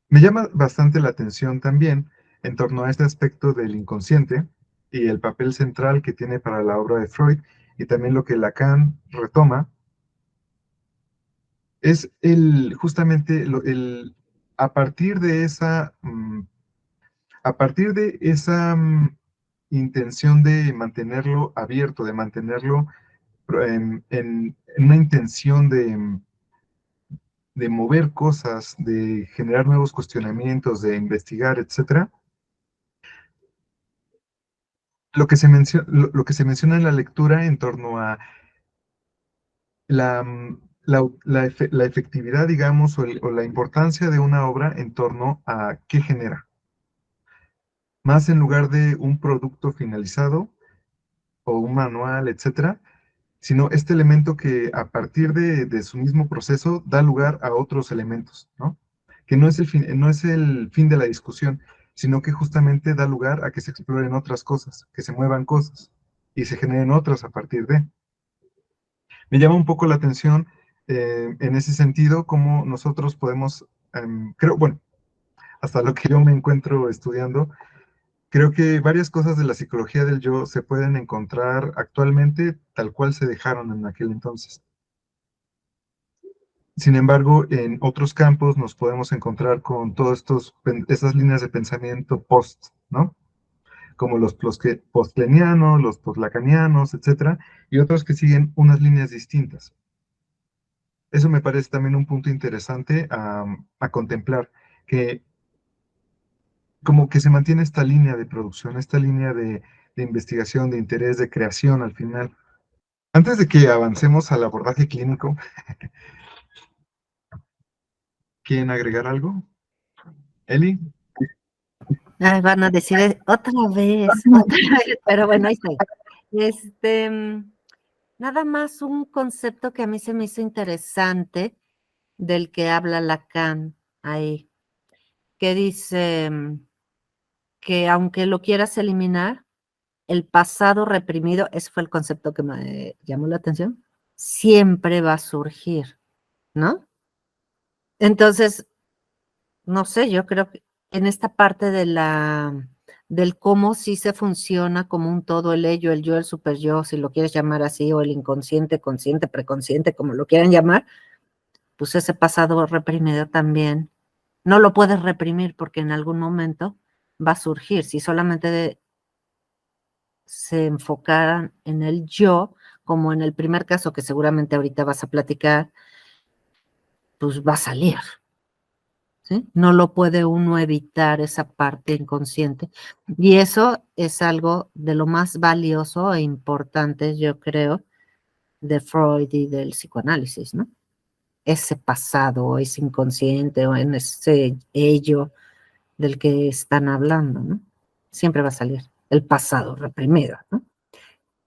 me llama bastante la atención también en torno a este aspecto del inconsciente y el papel central que tiene para la obra de Freud, y también lo que Lacan retoma, es justamente a partir de esa intención de mantenerlo abierto, de mantenerlo en una intención de mover cosas, de generar nuevos cuestionamientos, de investigar, etcétera. Lo que se menciona en la lectura en torno a la efectividad, digamos, o la importancia de una obra en torno a qué genera. Más en lugar de un producto finalizado o un manual, etcétera, sino este elemento que a partir de su mismo proceso da lugar a otros elementos, ¿no? Que no es no es el fin de la discusión, sino que justamente da lugar a que se exploren otras cosas, que se muevan cosas y se generen otras a partir de. Me llama un poco la atención en ese sentido cómo nosotros podemos, creo, bueno, hasta lo que yo me encuentro estudiando, creo que varias cosas de la psicología del yo se pueden encontrar actualmente tal cual se dejaron en aquel entonces. Sin embargo, en otros campos nos podemos encontrar con todas estas líneas de pensamiento post, ¿no? Como los postlenianos, los postlacanianos, etcétera, y otros que siguen unas líneas distintas. Eso me parece también un punto interesante a contemplar, que como que se mantiene esta línea de producción, esta línea de investigación, de interés, de creación al final. Antes de que avancemos al abordaje clínico, ¿quieren agregar algo? Eli. Ay, van a decir otra vez, otra vez, pero bueno, ahí estoy. Nada más un concepto que a mí se me hizo interesante del que habla Lacan ahí, que dice que aunque lo quieras eliminar, el pasado reprimido, ese fue el concepto que me llamó la atención, siempre va a surgir, ¿no? Entonces, no sé, yo creo que en esta parte del cómo sí se funciona como un todo, el ello, el yo, el super yo, si lo quieres llamar así, o el inconsciente, consciente, preconsciente, como lo quieran llamar, pues ese pasado reprimido también no lo puedes reprimir porque en algún momento va a surgir. Si solamente se enfocaran en el yo, como en el primer caso que seguramente ahorita vas a platicar, pues va a salir. ¿Sí? No lo puede uno evitar esa parte inconsciente. Y eso es algo de lo más valioso e importante, yo creo, de Freud y del psicoanálisis, ¿no? Ese pasado, ese inconsciente o en ese ello del que están hablando, ¿no? Siempre va a salir el pasado reprimido, ¿no?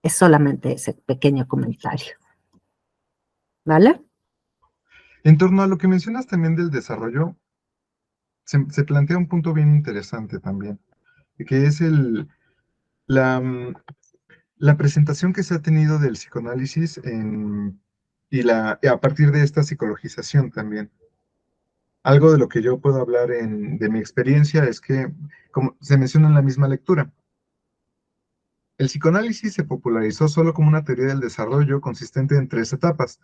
Es solamente ese pequeño comentario. ¿Vale? En torno a lo que mencionas también del desarrollo, se plantea un punto bien interesante también, que es la presentación que se ha tenido del psicoanálisis y a partir de esta psicologización también. Algo de lo que yo puedo hablar de mi experiencia es que, como se menciona en la misma lectura, el psicoanálisis se popularizó solo como una teoría del desarrollo consistente en 3 etapas: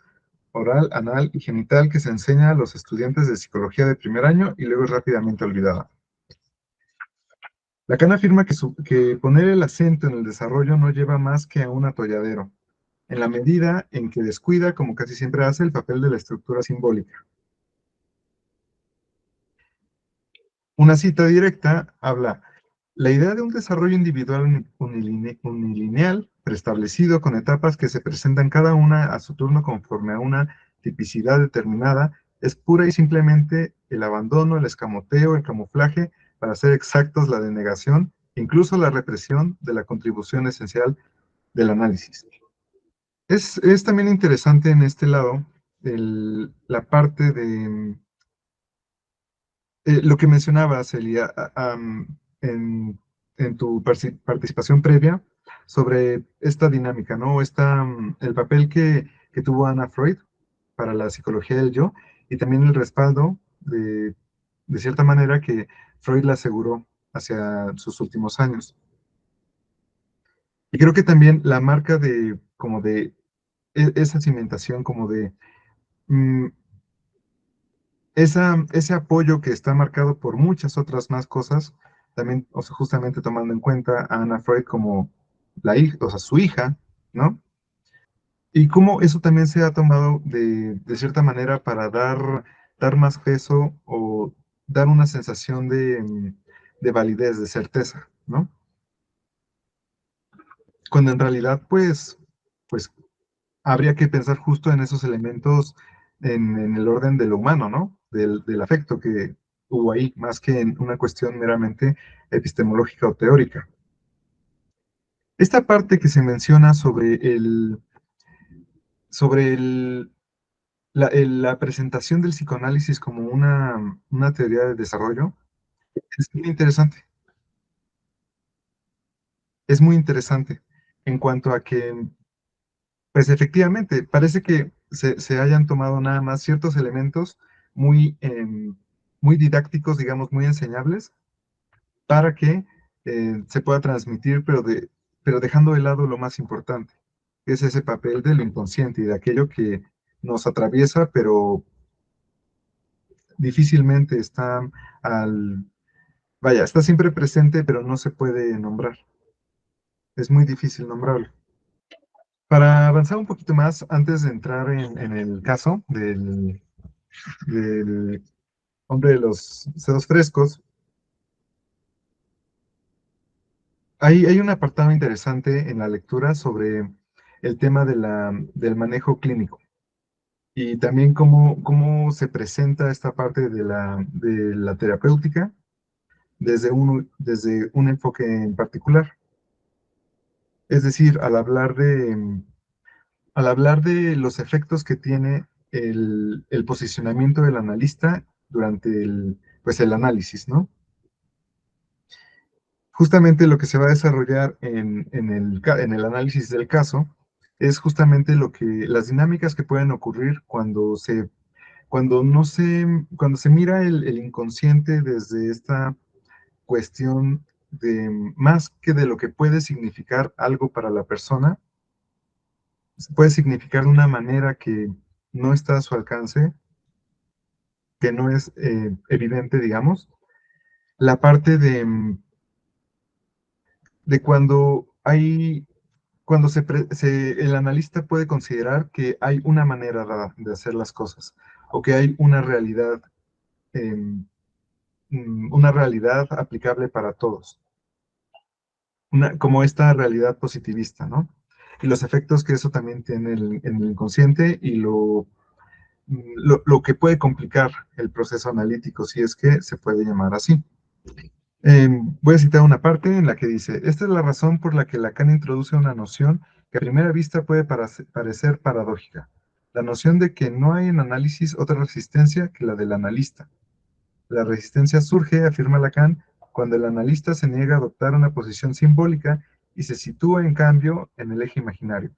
oral, anal y genital, que se enseña a los estudiantes de psicología de primer año y luego es rápidamente olvidada. Lacan afirma que poner el acento en el desarrollo no lleva más que a un atolladero, en la medida en que descuida, como casi siempre hace, el papel de la estructura simbólica. Una cita directa habla: la idea de un desarrollo individual unilineal, preestablecido con etapas que se presentan cada una a su turno conforme a una tipicidad determinada, es pura y simplemente el abandono, el escamoteo, el camuflaje, para ser exactos, la denegación, incluso la represión de la contribución esencial del análisis. Es también interesante en este lado la parte de lo que mencionabas, Elia, en tu participación previa sobre esta dinámica, ¿no? El papel que tuvo Anna Freud para la psicología del yo y también el respaldo de cierta manera que Freud le aseguró hacia sus últimos años. Y creo que también la marca como de esa cimentación, como de mm, ese apoyo que está marcado por muchas otras más cosas, también, o sea, justamente tomando en cuenta a Anna Freud como la hija, o sea, su hija, ¿no? Y cómo eso también se ha tomado de cierta manera para dar más peso o dar una sensación de validez, de certeza, ¿no? Cuando en realidad, pues habría que pensar justo en esos elementos en el orden de lo humano, ¿no? Del afecto que hubo ahí, más que en una cuestión meramente epistemológica o teórica. Esta parte que se menciona sobre la presentación del psicoanálisis como una teoría de desarrollo es muy interesante. Es muy interesante en cuanto a que, pues efectivamente, parece que se hayan tomado nada más ciertos elementos muy, muy didácticos, digamos, muy enseñables, para que se pueda transmitir, pero dejando de lado lo más importante, que es ese papel de lo inconsciente y de aquello que nos atraviesa, pero difícilmente está vaya, está siempre presente, pero no se puede nombrar. Es muy difícil nombrarlo. Para avanzar un poquito más, antes de entrar en el caso del hombre de los sedos frescos, hay un apartado interesante en la lectura sobre el tema del manejo clínico y también cómo se presenta esta parte de la terapéutica desde un enfoque en particular. Es decir, al hablar de los efectos que tiene el posicionamiento del analista durante pues el análisis, ¿no? Justamente lo que se va a desarrollar en el análisis del caso es justamente las dinámicas que pueden ocurrir cuando se mira el inconsciente desde esta cuestión de más que de lo que puede significar algo para la persona, puede significar de una manera que no está a su alcance, que no es evidente, digamos, la parte de cuando el analista puede considerar que hay una manera dada de hacer las cosas, o que hay una realidad aplicable para todos, como esta realidad positivista, ¿no? Y los efectos que eso también tiene en el inconsciente y lo que puede complicar el proceso analítico, si es que se puede llamar así. Voy a citar una parte en la que dice, esta es la razón por la que Lacan introduce una noción que a primera vista puede parecer paradójica, la noción de que no hay en análisis otra resistencia que la del analista. La resistencia surge, afirma Lacan, cuando el analista se niega a adoptar una posición simbólica y se sitúa, en cambio, en el eje imaginario.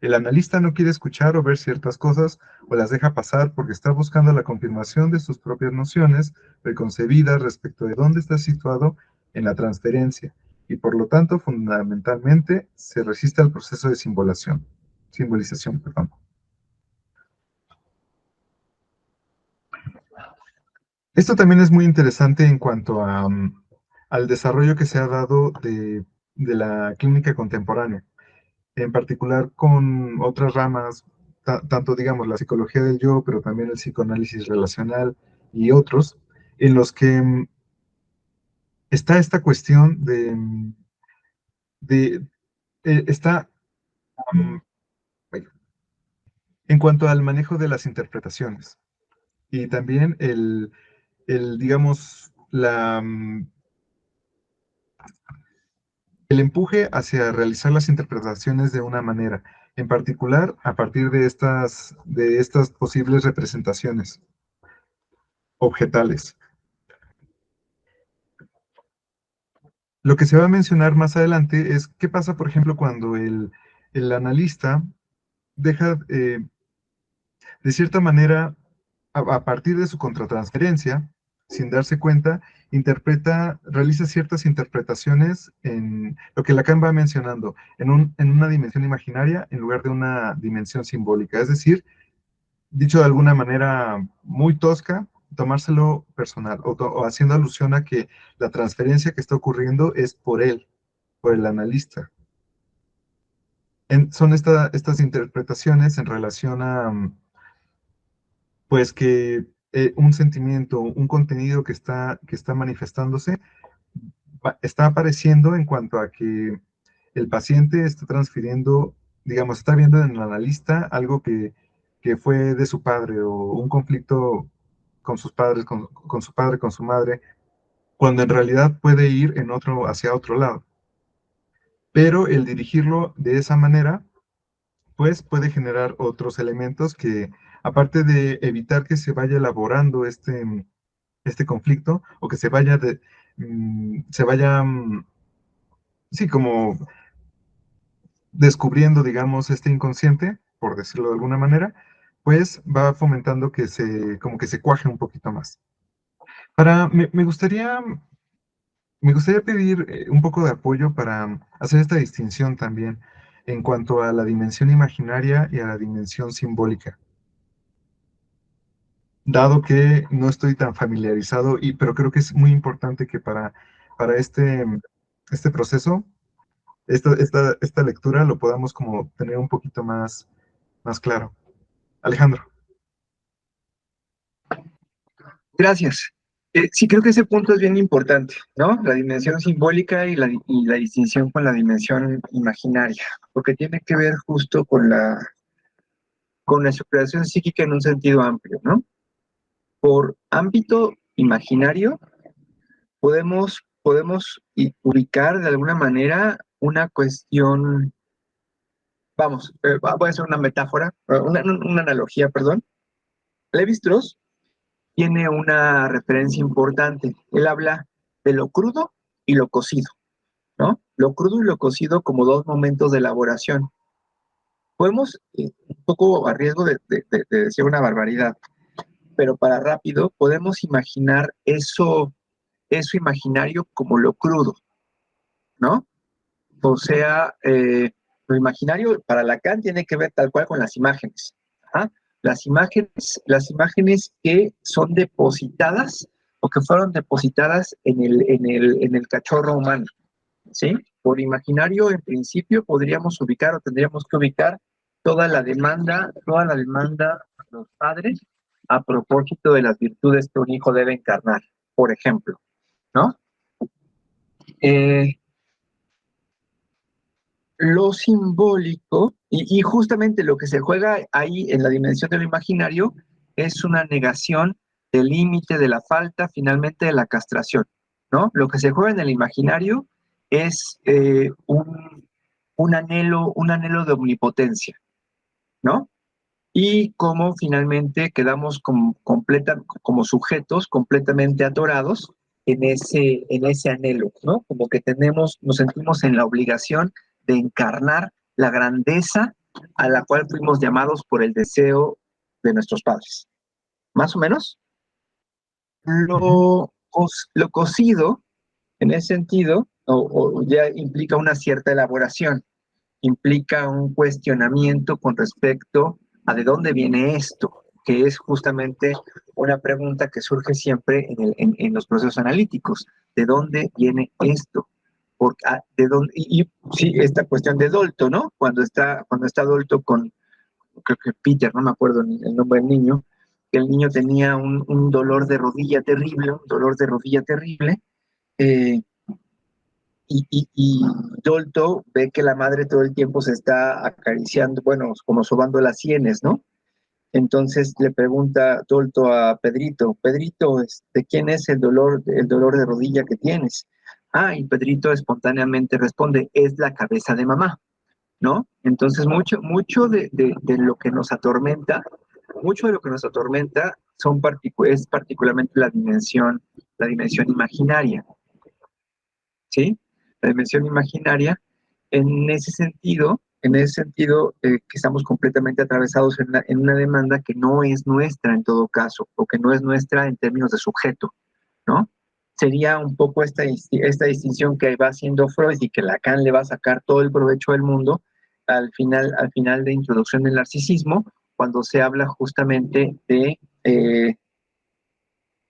El analista no quiere escuchar o ver ciertas cosas o las deja pasar porque está buscando la confirmación de sus propias nociones preconcebidas respecto de dónde está situado en la transferencia y por lo tanto fundamentalmente se resiste al proceso de simbolización. Perdón. Esto también es muy interesante en cuanto al desarrollo que se ha dado de la clínica contemporánea, en particular con otras ramas, tanto digamos la psicología del yo, pero también el psicoanálisis relacional y otros, en los que está esta cuestión está en cuanto al manejo de las interpretaciones y también digamos, el empuje hacia realizar las interpretaciones de una manera, en particular a partir de estas posibles representaciones objetales. Lo que se va a mencionar más adelante es qué pasa, por ejemplo, cuando el analista deja, de cierta manera, a partir de su contratransferencia, sin darse cuenta, realiza ciertas interpretaciones en lo que Lacan va mencionando, en una dimensión imaginaria en lugar de una dimensión simbólica. Es decir, dicho de alguna manera muy tosca, tomárselo personal o haciendo alusión a que la transferencia que está ocurriendo es por él, por el analista. Son estas interpretaciones en relación a, pues que un sentimiento, un contenido que está manifestándose, está apareciendo en cuanto a que el paciente está transfiriendo digamos, está viendo en el analista algo que fue de su padre o un conflicto con sus padres, con su padre, con su madre, cuando en realidad puede ir en otro, hacia otro lado. Pero el dirigirlo de esa manera, pues puede generar otros elementos que, aparte de evitar que se vaya elaborando este conflicto o que se vaya sí, como descubriendo, digamos, este inconsciente, por decirlo de alguna manera, pues va fomentando que como que se cuaje un poquito más. Me gustaría pedir un poco de apoyo para hacer esta distinción también en cuanto a la dimensión imaginaria y a la dimensión simbólica, dado que no estoy tan familiarizado, pero creo que es muy importante que para este proceso, esta lectura lo podamos como tener un poquito más claro. Alejandro. Gracias. Sí, creo que ese punto es bien importante, ¿no? La dimensión simbólica y la distinción con la dimensión imaginaria, porque tiene que ver justo con la superación psíquica en un sentido amplio, ¿no? Por ámbito imaginario podemos ubicar de alguna manera una cuestión, vamos, voy a hacer una metáfora, una analogía, perdón. Levi-Strauss tiene una referencia importante. Él habla de lo crudo y lo cocido, ¿no? Lo crudo y lo cocido como dos momentos de elaboración. Podemos, un poco a riesgo de decir una barbaridad, pero para rápido, podemos imaginar eso imaginario como lo crudo, ¿no? O sea, lo imaginario para Lacan tiene que ver tal cual con las imágenes. ¿Ah? Las imágenes que son depositadas o que fueron depositadas en el cachorro humano, ¿sí? Por imaginario, en principio, podríamos ubicar o tendríamos que ubicar toda la demanda de los padres a propósito de las virtudes que un hijo debe encarnar, por ejemplo, ¿no? Eh, lo simbólico, y justamente lo que se juega ahí en la dimensión de lo imaginario, es una negación del límite, de la falta, finalmente de la castración, ¿no? Lo que se juega en el imaginario es un anhelo de omnipotencia, ¿no? Y cómo finalmente quedamos como sujetos completamente atorados en ese anhelo, ¿no? Como que nos sentimos en la obligación de encarnar la grandeza a la cual fuimos llamados por el deseo de nuestros padres. Más o menos. Lo cocido, en ese sentido, o ya implica una cierta elaboración, implica un cuestionamiento con respecto a de dónde viene esto, que es justamente una pregunta que surge siempre en los procesos analíticos. ¿De dónde viene esto? ¿De dónde? Y sí, esta cuestión de Dolto, ¿no? Cuando está Dolto con, creo que Peter, no me acuerdo el nombre del niño, que el niño tenía un dolor de rodilla terrible, eh, y Dolto ve que la madre todo el tiempo se está acariciando, bueno, como sobando las sienes, ¿no? Entonces le pregunta Dolto a Pedrito, Pedrito, ¿de quién es el dolor de rodilla que tienes? Ah, y Pedrito espontáneamente responde, es la cabeza de mamá, ¿no? Entonces mucho de lo que nos atormenta, es particularmente la dimensión imaginaria, ¿sí? La dimensión imaginaria, en ese sentido, que estamos completamente atravesados en una demanda que no es nuestra en todo caso, o que no es nuestra en términos de sujeto, ¿no? Sería un poco esta distinción que va haciendo Freud y que Lacan le va a sacar todo el provecho del mundo al final de Introducción del Narcisismo, cuando se habla justamente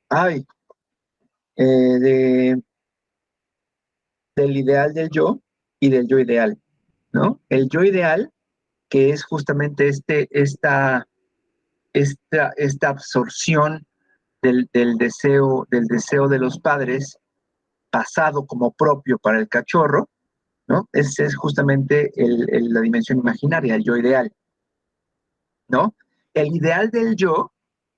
ay, de del ideal del yo y del yo ideal, ¿no? El yo ideal, que es justamente esta absorción del deseo de los padres, pasado como propio para el cachorro, ¿no? Esa es justamente la dimensión imaginaria, el yo ideal, ¿no? El ideal del yo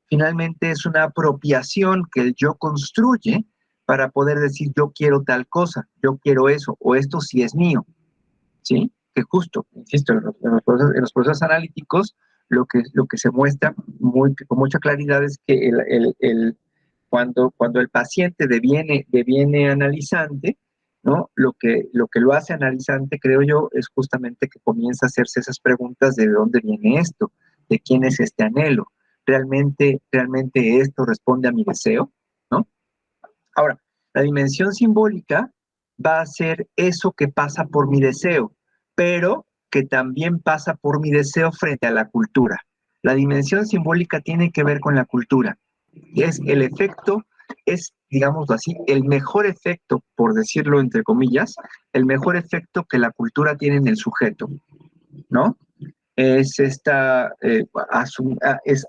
finalmente es una apropiación que el yo construye para poder decir yo quiero tal cosa, yo quiero eso, o esto sí es mío, ¿sí? Que justo, insisto, en los procesos analíticos lo que se muestra con mucha claridad es que cuando el paciente deviene analizante, ¿no? Lo que lo hace analizante, creo yo, es justamente que comienza a hacerse esas preguntas de dónde viene esto, de quién es este anhelo, realmente esto responde a mi deseo, ¿no? Ahora, la dimensión simbólica va a ser eso que pasa por mi deseo, pero que también pasa por mi deseo frente a la cultura. La dimensión simbólica tiene que ver con la cultura. Y es el efecto, es, digámoslo así, el mejor efecto, por decirlo entre comillas, el mejor efecto que la cultura tiene en el sujeto, ¿no? Es es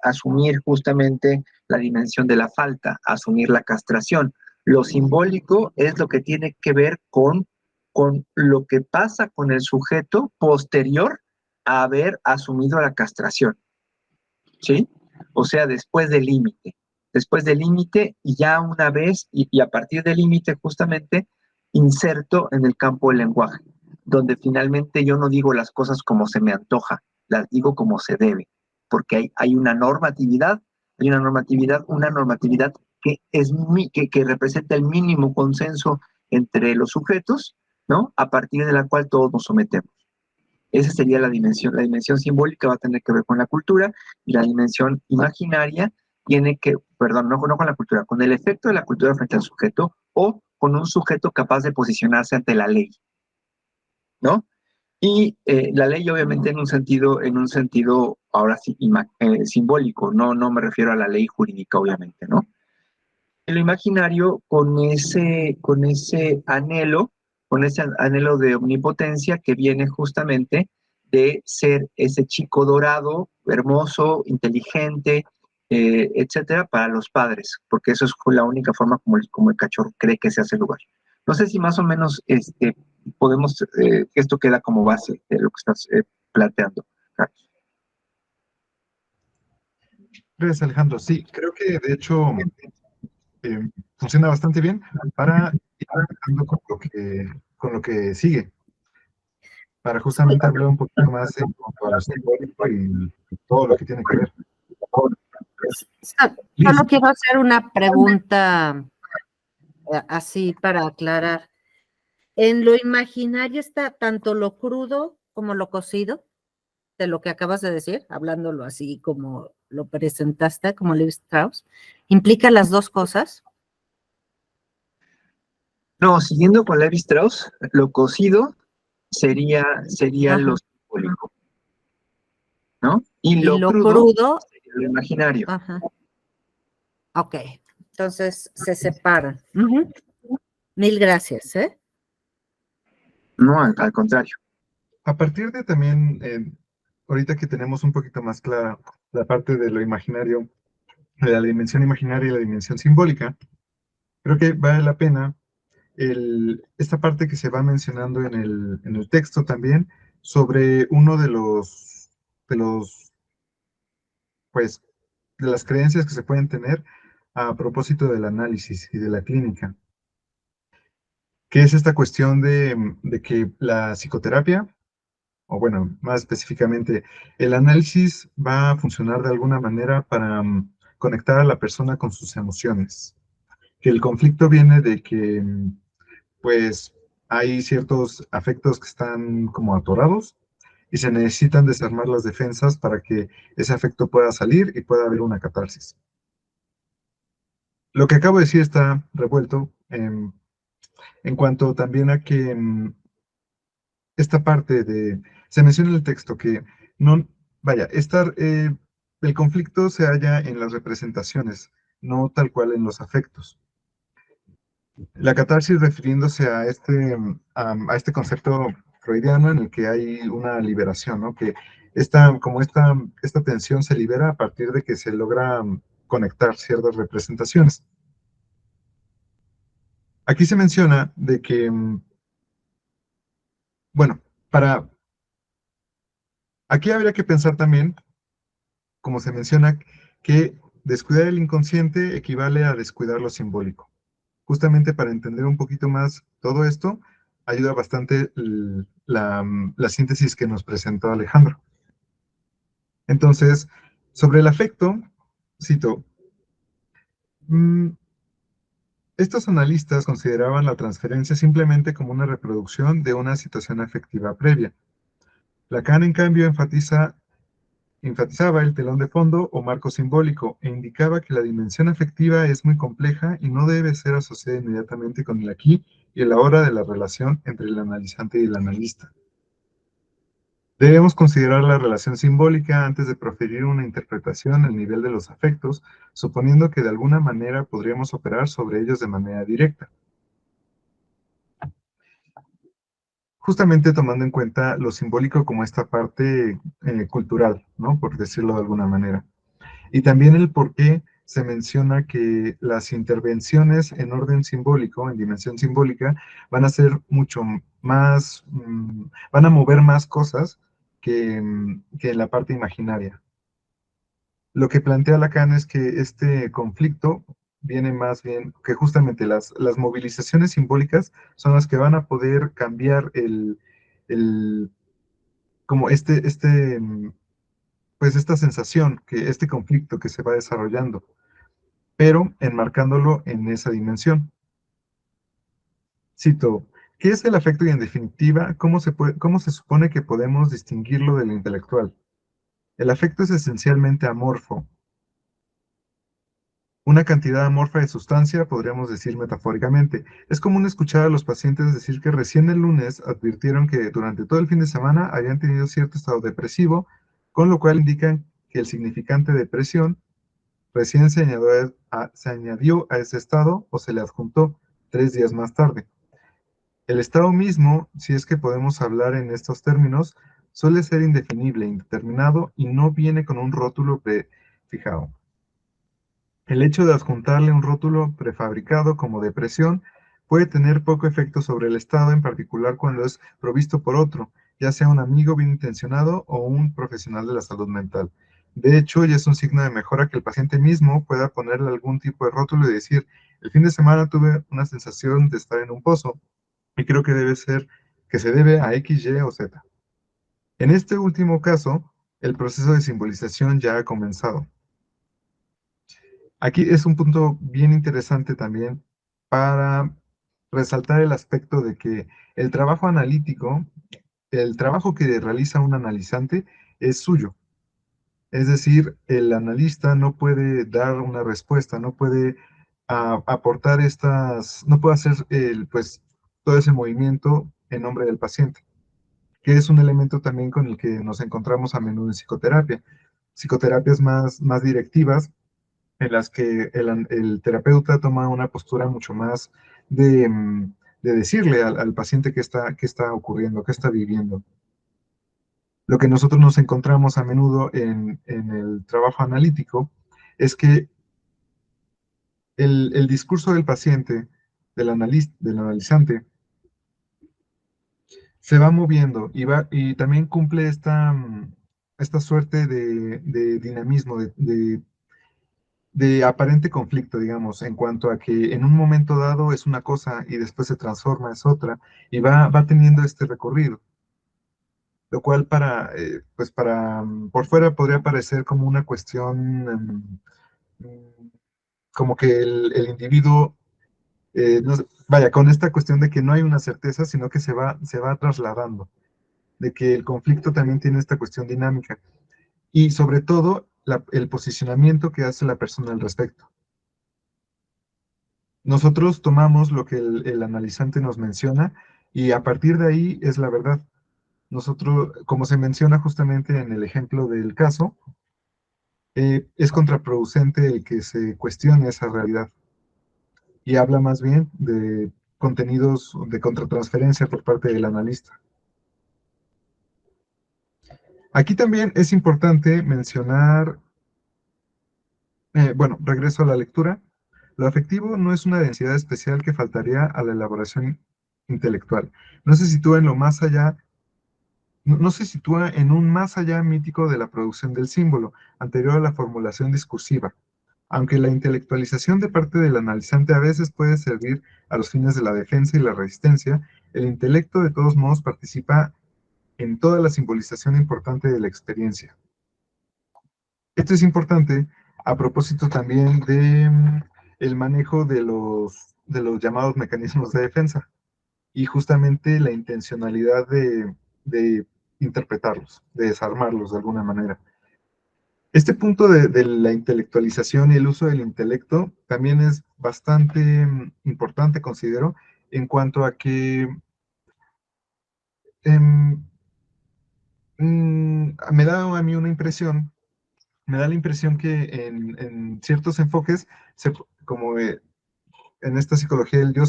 asumir justamente la dimensión de la falta, asumir la castración. Lo simbólico es lo que tiene que ver con lo que pasa con el sujeto posterior a haber asumido la castración, ¿sí? O sea, después del límite y ya una vez y a partir del límite justamente inserto en el campo del lenguaje, donde finalmente yo no digo las cosas como se me antoja, las digo como se debe, porque hay una normatividad que representa el mínimo consenso entre los sujetos, ¿no? A partir de la cual todos nos sometemos. Esa sería la dimensión. La dimensión simbólica va a tener que ver con la cultura y la dimensión imaginaria tiene que, perdón, no con la cultura, con el efecto de la cultura frente al sujeto o con un sujeto capaz de posicionarse ante la ley, ¿no? Y la ley obviamente en un sentido ahora sí simbólico, no me refiero a la ley jurídica obviamente, ¿no? En lo imaginario con ese anhelo de omnipotencia que viene justamente de ser ese chico dorado, hermoso, inteligente, etcétera, para los padres, porque eso es la única forma como el cachorro cree que se hace lugar. No sé si más o menos podemos, esto queda como base de lo que estás planteando, Carlos. Gracias, Alejandro. Sí, creo que de hecho funciona bastante bien para ir empezando con lo que sigue, para justamente hablar un poquito más en cuanto a lo simbólico y todo lo que tiene que ver. Liz, Solo quiero hacer una pregunta así para aclarar. En lo imaginario está tanto lo crudo como lo cocido, de lo que acabas de decir, hablándolo así como lo presentaste, como Levi Strauss. ¿Implica las dos cosas? No, siguiendo con Levi Strauss, lo cocido sería Ajá. lo simbólico, ¿no? Y Y lo lo crudo crudo, sería lo imaginario. ajá. Ok, entonces se separan. Ujú. Mil gracias, ¿eh? No, al contrario. a partir de también, ahorita que tenemos un poquito más clara la parte de lo imaginario, de la dimensión imaginaria y la dimensión simbólica, creo que vale la pena esta parte que se va mencionando en el texto también sobre uno de los, pues, de las creencias que se pueden tener a propósito del análisis y de la clínica, que es esta cuestión de que la psicoterapia, o bueno, más específicamente, el análisis va a funcionar de alguna manera para conectar a la persona con sus emociones, que el conflicto viene de que pues hay ciertos afectos que están como atorados y se necesitan desarmar las defensas para que ese afecto pueda salir y pueda haber una catarsis. Lo que acabo de decir está revuelto en cuanto también a que esta parte se menciona en el texto que no, vaya, el conflicto se halla en las representaciones, no tal cual en los afectos. La catarsis refiriéndose a este concepto freudiano en el que hay una liberación, ¿no? Que esta tensión se libera a partir de que se logra conectar ciertas representaciones. Aquí se menciona de que Bueno, aquí habría que pensar también, como se menciona, que descuidar el inconsciente equivale a descuidar lo simbólico. Justamente para entender un poquito más todo esto, ayuda bastante la síntesis que nos presentó Alejandro. Entonces, sobre el afecto, cito, estos analistas consideraban la transferencia simplemente como una reproducción de una situación afectiva previa. Lacan, en cambio, enfatizaba el telón de fondo o marco simbólico e indicaba que la dimensión afectiva es muy compleja y no debe ser asociada inmediatamente con el aquí y el ahora de la relación entre el analizante y el analista. Debemos considerar la relación simbólica antes de proferir una interpretación al nivel de los afectos, suponiendo que de alguna manera podríamos operar sobre ellos de manera directa. Justamente tomando en cuenta lo simbólico como esta parte cultural, ¿no? Por decirlo de alguna manera. Y también el por qué se menciona que las intervenciones en orden simbólico, en dimensión simbólica, van a ser mucho más, van a mover más cosas que en la parte imaginaria. Lo que plantea Lacan es que este conflicto viene más bien, que justamente las movilizaciones simbólicas son las que van a poder cambiar como pues esta sensación, este conflicto que se va desarrollando, pero enmarcándolo en esa dimensión. Cito, ¿qué es el afecto y en definitiva, cómo se supone que podemos distinguirlo del intelectual? El afecto es esencialmente amorfo. Una cantidad amorfa de sustancia, podríamos decir metafóricamente. Es común escuchar a los pacientes decir que recién el lunes advirtieron que durante todo el fin de semana habían tenido cierto estado depresivo, con lo cual indican que el significante depresión recién se añadió a ese estado o se le adjuntó 3 días más tarde. El estado mismo, si es que podemos hablar en estos términos, suele ser indefinible, indeterminado y no viene con un rótulo prefijado. El hecho de adjuntarle un rótulo prefabricado como depresión puede tener poco efecto sobre el estado, en particular cuando es provisto por otro, ya sea un amigo bien intencionado o un profesional de la salud mental. De hecho, ya es un signo de mejora que el paciente mismo pueda ponerle algún tipo de rótulo y decir, el fin de semana tuve una sensación de estar en un pozo y creo que se debe a X, Y o Z. En este último caso, el proceso de simbolización ya ha comenzado. Aquí es un punto bien interesante también para resaltar el aspecto de que el trabajo analítico, el trabajo que realiza un analizante es suyo. Es decir, el analista no puede dar una respuesta, no puede aportar no puede hacer pues, todo ese movimiento en nombre del paciente, que es un elemento también con el que nos encontramos a menudo en psicoterapia. Psicoterapias más directivas, en las que el terapeuta toma una postura mucho más de decirle al paciente qué está ocurriendo, qué está viviendo. Lo que nosotros nos encontramos a menudo en el trabajo analítico es que el discurso del paciente, del analizante, se va moviendo y también cumple esta suerte de dinamismo, de aparente conflicto, digamos, en cuanto a que en un momento dado es una cosa y después se transforma, es otra, y va teniendo este recorrido, lo cual pues por fuera podría parecer como una cuestión, como que el individuo, vaya, con esta cuestión de que no hay una certeza, sino que se va trasladando, de que el conflicto también tiene esta cuestión dinámica, y sobre todo el posicionamiento que hace la persona al respecto. Nosotros tomamos lo que el analizante nos menciona y a partir de ahí es la verdad. Nosotros, como se menciona justamente en el ejemplo del caso, es contraproducente el que se cuestione esa realidad y habla más bien de contenidos de contratransferencia por parte del analista. Aquí también es importante mencionar, bueno, regreso a la lectura. Lo afectivo no es una densidad especial que faltaría a la elaboración intelectual. No se sitúa en lo más allá no se sitúa en un más allá mítico de la producción del símbolo, anterior a la formulación discursiva. Aunque la intelectualización de parte del analizante a veces puede servir a los fines de la defensa y la resistencia, el intelecto de todos modos participa en toda la simbolización importante de la experiencia. Esto es importante a propósito también de el manejo de los llamados mecanismos de defensa y justamente la intencionalidad de interpretarlos, de desarmarlos de alguna manera. Este punto de la intelectualización y el uso del intelecto también es bastante importante, considero, en cuanto a que em, me da a mí una impresión, me da la impresión que en ciertos enfoques, como en esta psicología del yo,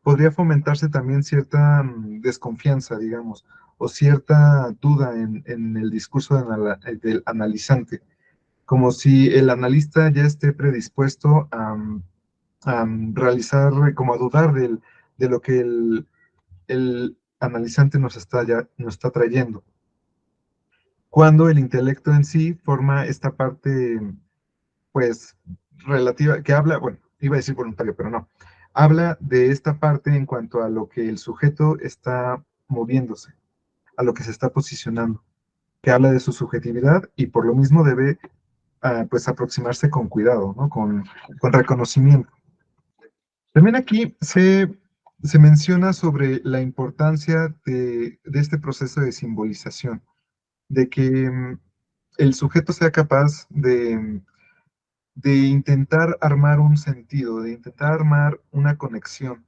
podría fomentarse también cierta desconfianza, digamos, o cierta duda en el discurso del analizante, como si el analista ya esté predispuesto a realizar, como a dudar de lo que el analizante nos está trayendo. Cuando el intelecto en sí forma esta parte, pues, relativa, que habla, bueno, iba a decir voluntario, pero no, habla de esta parte en cuanto a lo que el sujeto está moviéndose, a lo que se está posicionando, que habla de su subjetividad y por lo mismo debe pues aproximarse con cuidado, ¿no? Con reconocimiento. También aquí se menciona sobre la importancia de este proceso de simbolización, de que el sujeto sea capaz de intentar armar un sentido, de intentar armar una conexión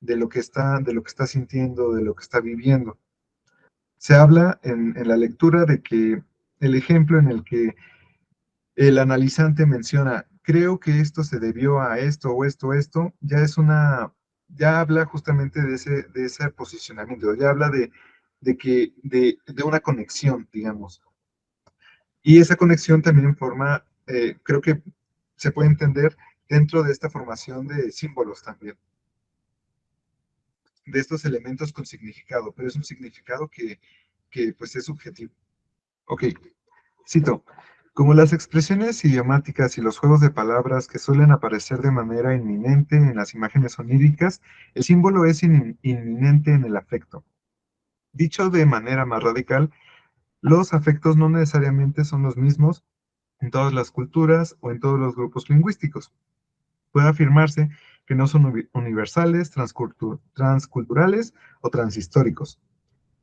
de lo que está sintiendo, de lo que está viviendo. Se habla en la lectura de que el ejemplo en el que el analizante menciona, creo que esto se debió a esto o esto, ya habla justamente de ese posicionamiento, ya habla de una conexión, digamos. Y esa conexión también forma, creo que se puede entender dentro de esta formación de símbolos también, de estos elementos con significado, pero es un significado que pues es subjetivo. Ok, cito. Como las expresiones idiomáticas y los juegos de palabras que suelen aparecer de manera inminente en las imágenes oníricas, el símbolo es inminente en el afecto. Dicho de manera más radical, los afectos no necesariamente son los mismos en todas las culturas o en todos los grupos lingüísticos. Puede afirmarse que no son universales, transculturales o transhistóricos.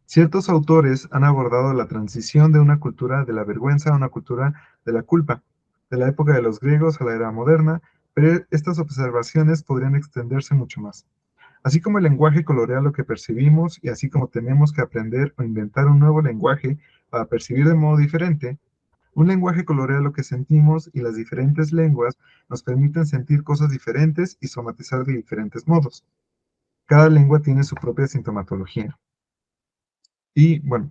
Ciertos autores han abordado la transición de una cultura de la vergüenza a una cultura de la culpa, de la época de los griegos a la era moderna, pero estas observaciones podrían extenderse mucho más. Así como el lenguaje colorea lo que percibimos y así como tenemos que aprender o inventar un nuevo lenguaje para percibir de modo diferente, un lenguaje colorea lo que sentimos y las diferentes lenguas nos permiten sentir cosas diferentes y somatizar de diferentes modos. Cada lengua tiene su propia sintomatología. Y bueno,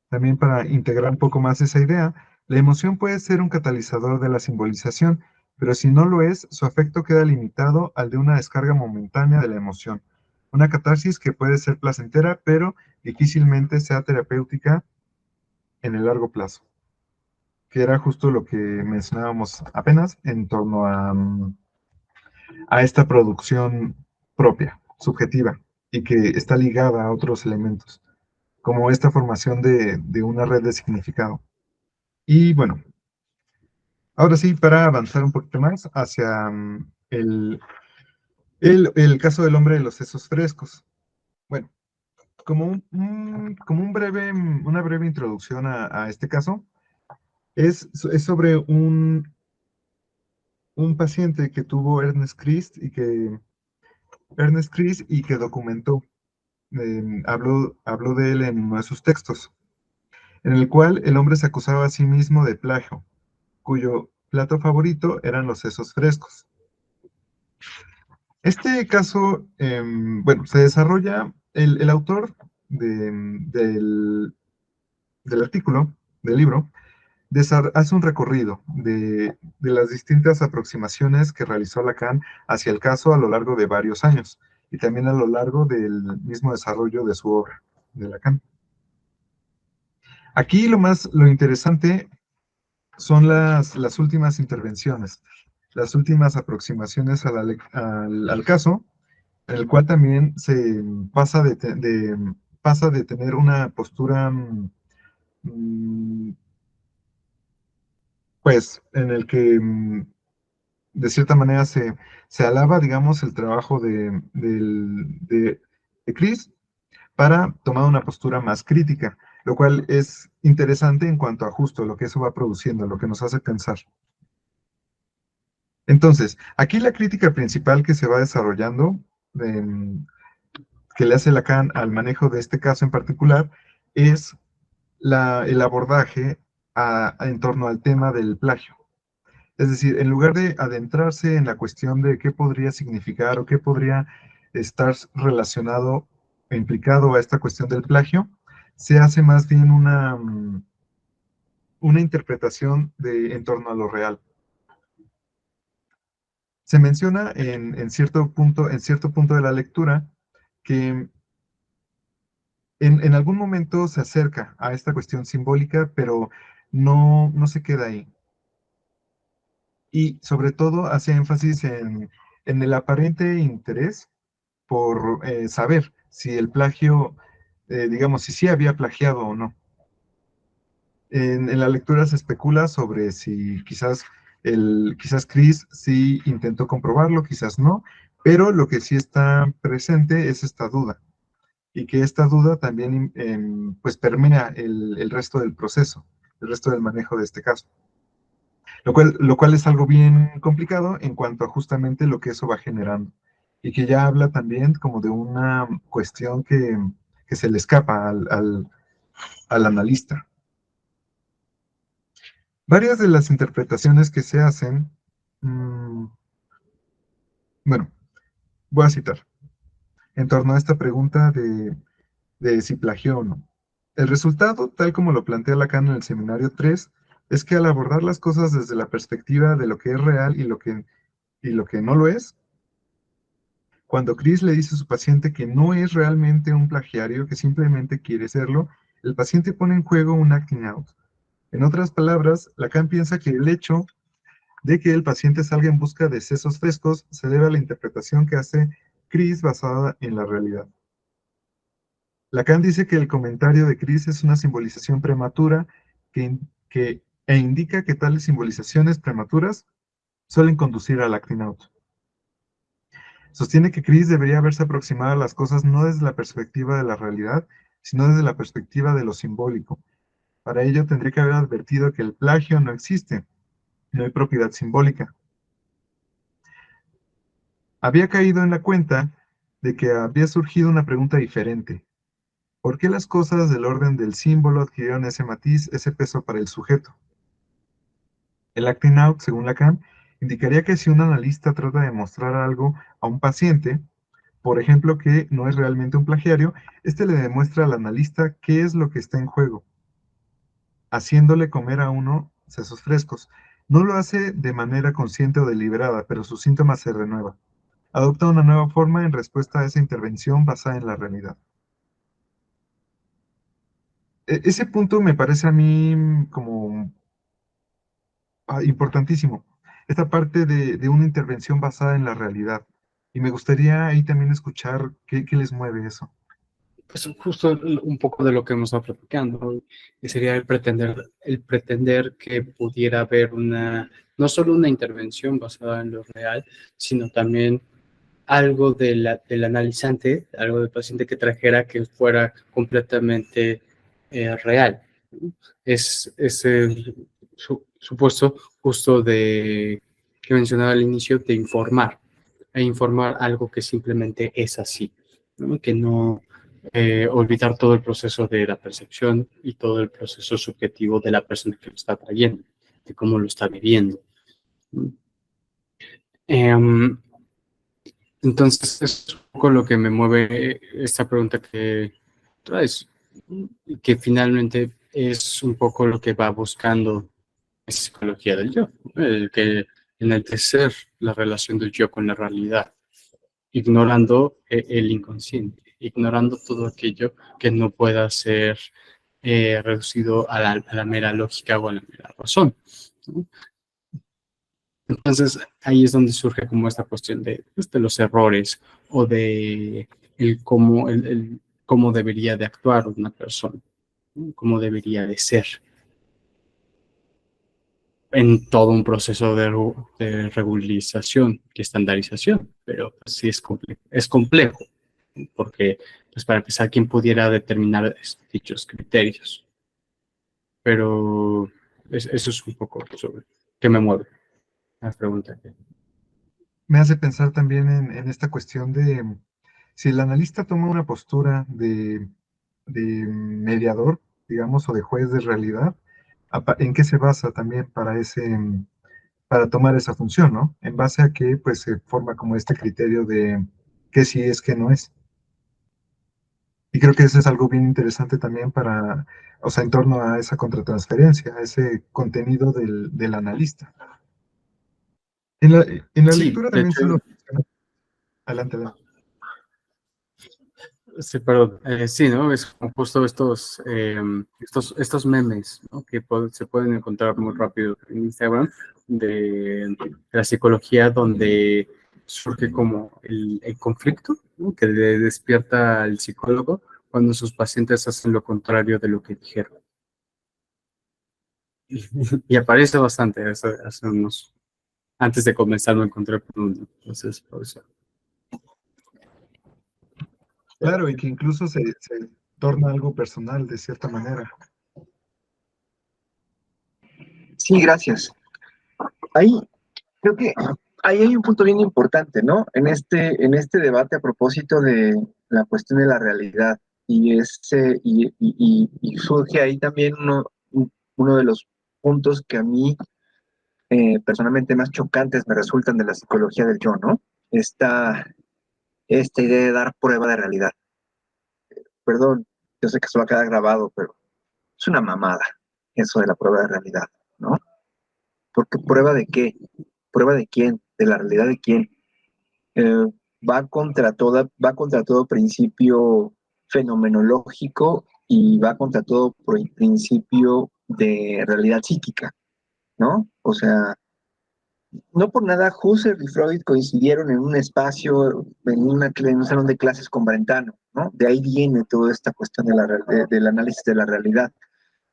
también para integrar un poco más esa idea, la emoción puede ser un catalizador de la simbolización, pero si no lo es, su efecto queda limitado al de una descarga momentánea de la emoción. Una catarsis que puede ser placentera, pero difícilmente sea terapéutica en el largo plazo, que era justo lo que mencionábamos apenas en torno a esta producción propia, subjetiva, y que está ligada a otros elementos, como esta formación de una red de significado. Y bueno, ahora sí, para avanzar un poquito más hacia el caso del hombre de los sesos frescos. Bueno, una breve introducción a este caso, es sobre un paciente que tuvo Ernest Christ y que documentó, habló de él en uno de sus textos, en el cual el hombre se acusaba a sí mismo de plagio, cuyo plato favorito eran los sesos frescos. Este caso, bueno, se desarrolla, el autor del artículo, del libro, hace un recorrido de las distintas aproximaciones que realizó Lacan hacia el caso a lo largo de varios años y también a lo largo del mismo desarrollo de su obra, de Lacan. Aquí lo interesante son las últimas intervenciones, las últimas aproximaciones al caso, en el cual también se pasa de tener una postura, pues, en el que de cierta manera se alaba, digamos, el trabajo de Chris para tomar una postura más crítica, lo cual es interesante en cuanto a justo lo que eso va produciendo, lo que nos hace pensar. Entonces, aquí la crítica principal que se va desarrollando, que le hace Lacan al manejo de este caso en particular, es el abordaje en torno al tema del plagio. Es decir, en lugar de adentrarse en la cuestión de qué podría significar o qué podría estar relacionado o implicado a esta cuestión del plagio, se hace más bien una interpretación en torno a lo real. Se menciona en cierto punto de la lectura que en algún momento se acerca a esta cuestión simbólica, pero no se queda ahí. Y sobre todo hace énfasis en el aparente interés por saber si el plagio, digamos, si sí había plagiado o no. En la lectura se especula sobre si quizás Chris sí intentó comprobarlo, quizás no, pero lo que sí está presente es esta duda, y que esta duda también pues permea el resto del proceso, el resto del manejo de este caso. Lo cual es algo bien complicado en cuanto a justamente lo que eso va generando, y que ya habla también como de una cuestión que se le escapa al analista. Varias de las interpretaciones que se hacen, bueno, voy a citar, en torno a esta pregunta de si plagió o no. El resultado, tal como lo plantea Lacan en el Seminario 3, es que al abordar las cosas desde la perspectiva de lo que es real y lo que no lo es, cuando Chris le dice a su paciente que no es realmente un plagiario, que simplemente quiere serlo, el paciente pone en juego un acting out. En otras palabras, Lacan piensa que el hecho de que el paciente salga en busca de sesos frescos se debe a la interpretación que hace Chris basada en la realidad. Lacan dice que el comentario de Chris es una simbolización prematura e indica que tales simbolizaciones prematuras suelen conducir al acting out. Sostiene que Chris debería haberse aproximado a las cosas no desde la perspectiva de la realidad, sino desde la perspectiva de lo simbólico. Para ello tendría que haber advertido que el plagio no existe, no hay propiedad simbólica. Había caído en la cuenta de que había surgido una pregunta diferente. ¿Por qué las cosas del orden del símbolo adquirieron ese matiz, ese peso para el sujeto? El acting out, según Lacan, indicaría que si un analista trata de mostrar algo a un paciente, por ejemplo, que no es realmente un plagiario, este le demuestra al analista qué es lo que está en juego, haciéndole comer a uno sesos frescos. No lo hace de manera consciente o deliberada, pero su síntoma se renueva. Adopta una nueva forma en respuesta a esa intervención basada en la realidad. Ese punto me parece a mí como importantísimo. Esta parte de una intervención basada en la realidad. Y me gustaría ahí también escuchar qué les mueve eso. Pues justo un poco de lo que hemos estado platicando, que sería el pretender que pudiera haber no solo una intervención basada en lo real, sino también algo del analizante, algo del paciente que trajera que fuera completamente real. Es el supuesto justo que mencionaba al inicio, de informar algo que simplemente es así, ¿no? Que no olvidar todo el proceso de la percepción y todo el proceso subjetivo de la persona que lo está trayendo, de cómo lo está viviendo. Entonces, es un poco lo que me mueve esta pregunta que traes, que finalmente es un poco lo que va buscando la psicología del yo, el que enaltecer la relación del yo con la realidad, ignorando el inconsciente, ignorando todo aquello que no pueda ser reducido a la mera lógica o a la mera razón, ¿no? Entonces, ahí es donde surge como esta cuestión de los errores o de el cómo debería de actuar una persona, ¿no? Cómo debería de ser en todo un proceso de regularización y estandarización, pero pues, sí es complejo, porque pues, para empezar, ¿quién pudiera determinar dichos criterios? Pero eso es un poco sobre qué me mueve la pregunta. Me hace pensar también en esta cuestión de si el analista toma una postura de mediador, digamos, o de juez de realidad, ¿en qué se basa también para tomar esa función, ¿no? En base a que pues se forma como este criterio de qué sí es, qué no es. Y creo que eso es algo bien interesante también o sea, en torno a esa contratransferencia, a ese contenido del analista. En la Sí, lectura de también hecho, se lo... Adelante, adelante. sí, perdón, sí, ¿no? Es como justo estos memes, ¿no? Que se pueden encontrar muy rápido en Instagram de la psicología donde surge como el conflicto, ¿no? Que le despierta al psicólogo cuando sus pacientes hacen lo contrario de lo que dijeron. Y aparece bastante hace unos, antes de comenzar me encontré con uno, entonces, por eso. Claro, y que incluso se torna algo personal de cierta manera. Sí, gracias. Ahí creo que ahí hay un punto bien importante, ¿no? En este debate a propósito de la cuestión de la realidad. Y surge ahí también uno de los puntos que a mí personalmente más chocantes me resultan de la psicología del yo, ¿no? Esta idea de dar prueba de realidad. Perdón, yo sé que eso va a quedar grabado, pero es una mamada eso de la prueba de realidad, ¿no? Porque prueba de qué, prueba de quién, de la realidad de quién. Eh, va contra todo principio fenomenológico y va contra todo principio de realidad psíquica, ¿no? O sea, no por nada Husserl y Freud coincidieron en un espacio, en un salón de clases con Brentano, ¿no? De ahí viene toda esta cuestión del análisis de la realidad.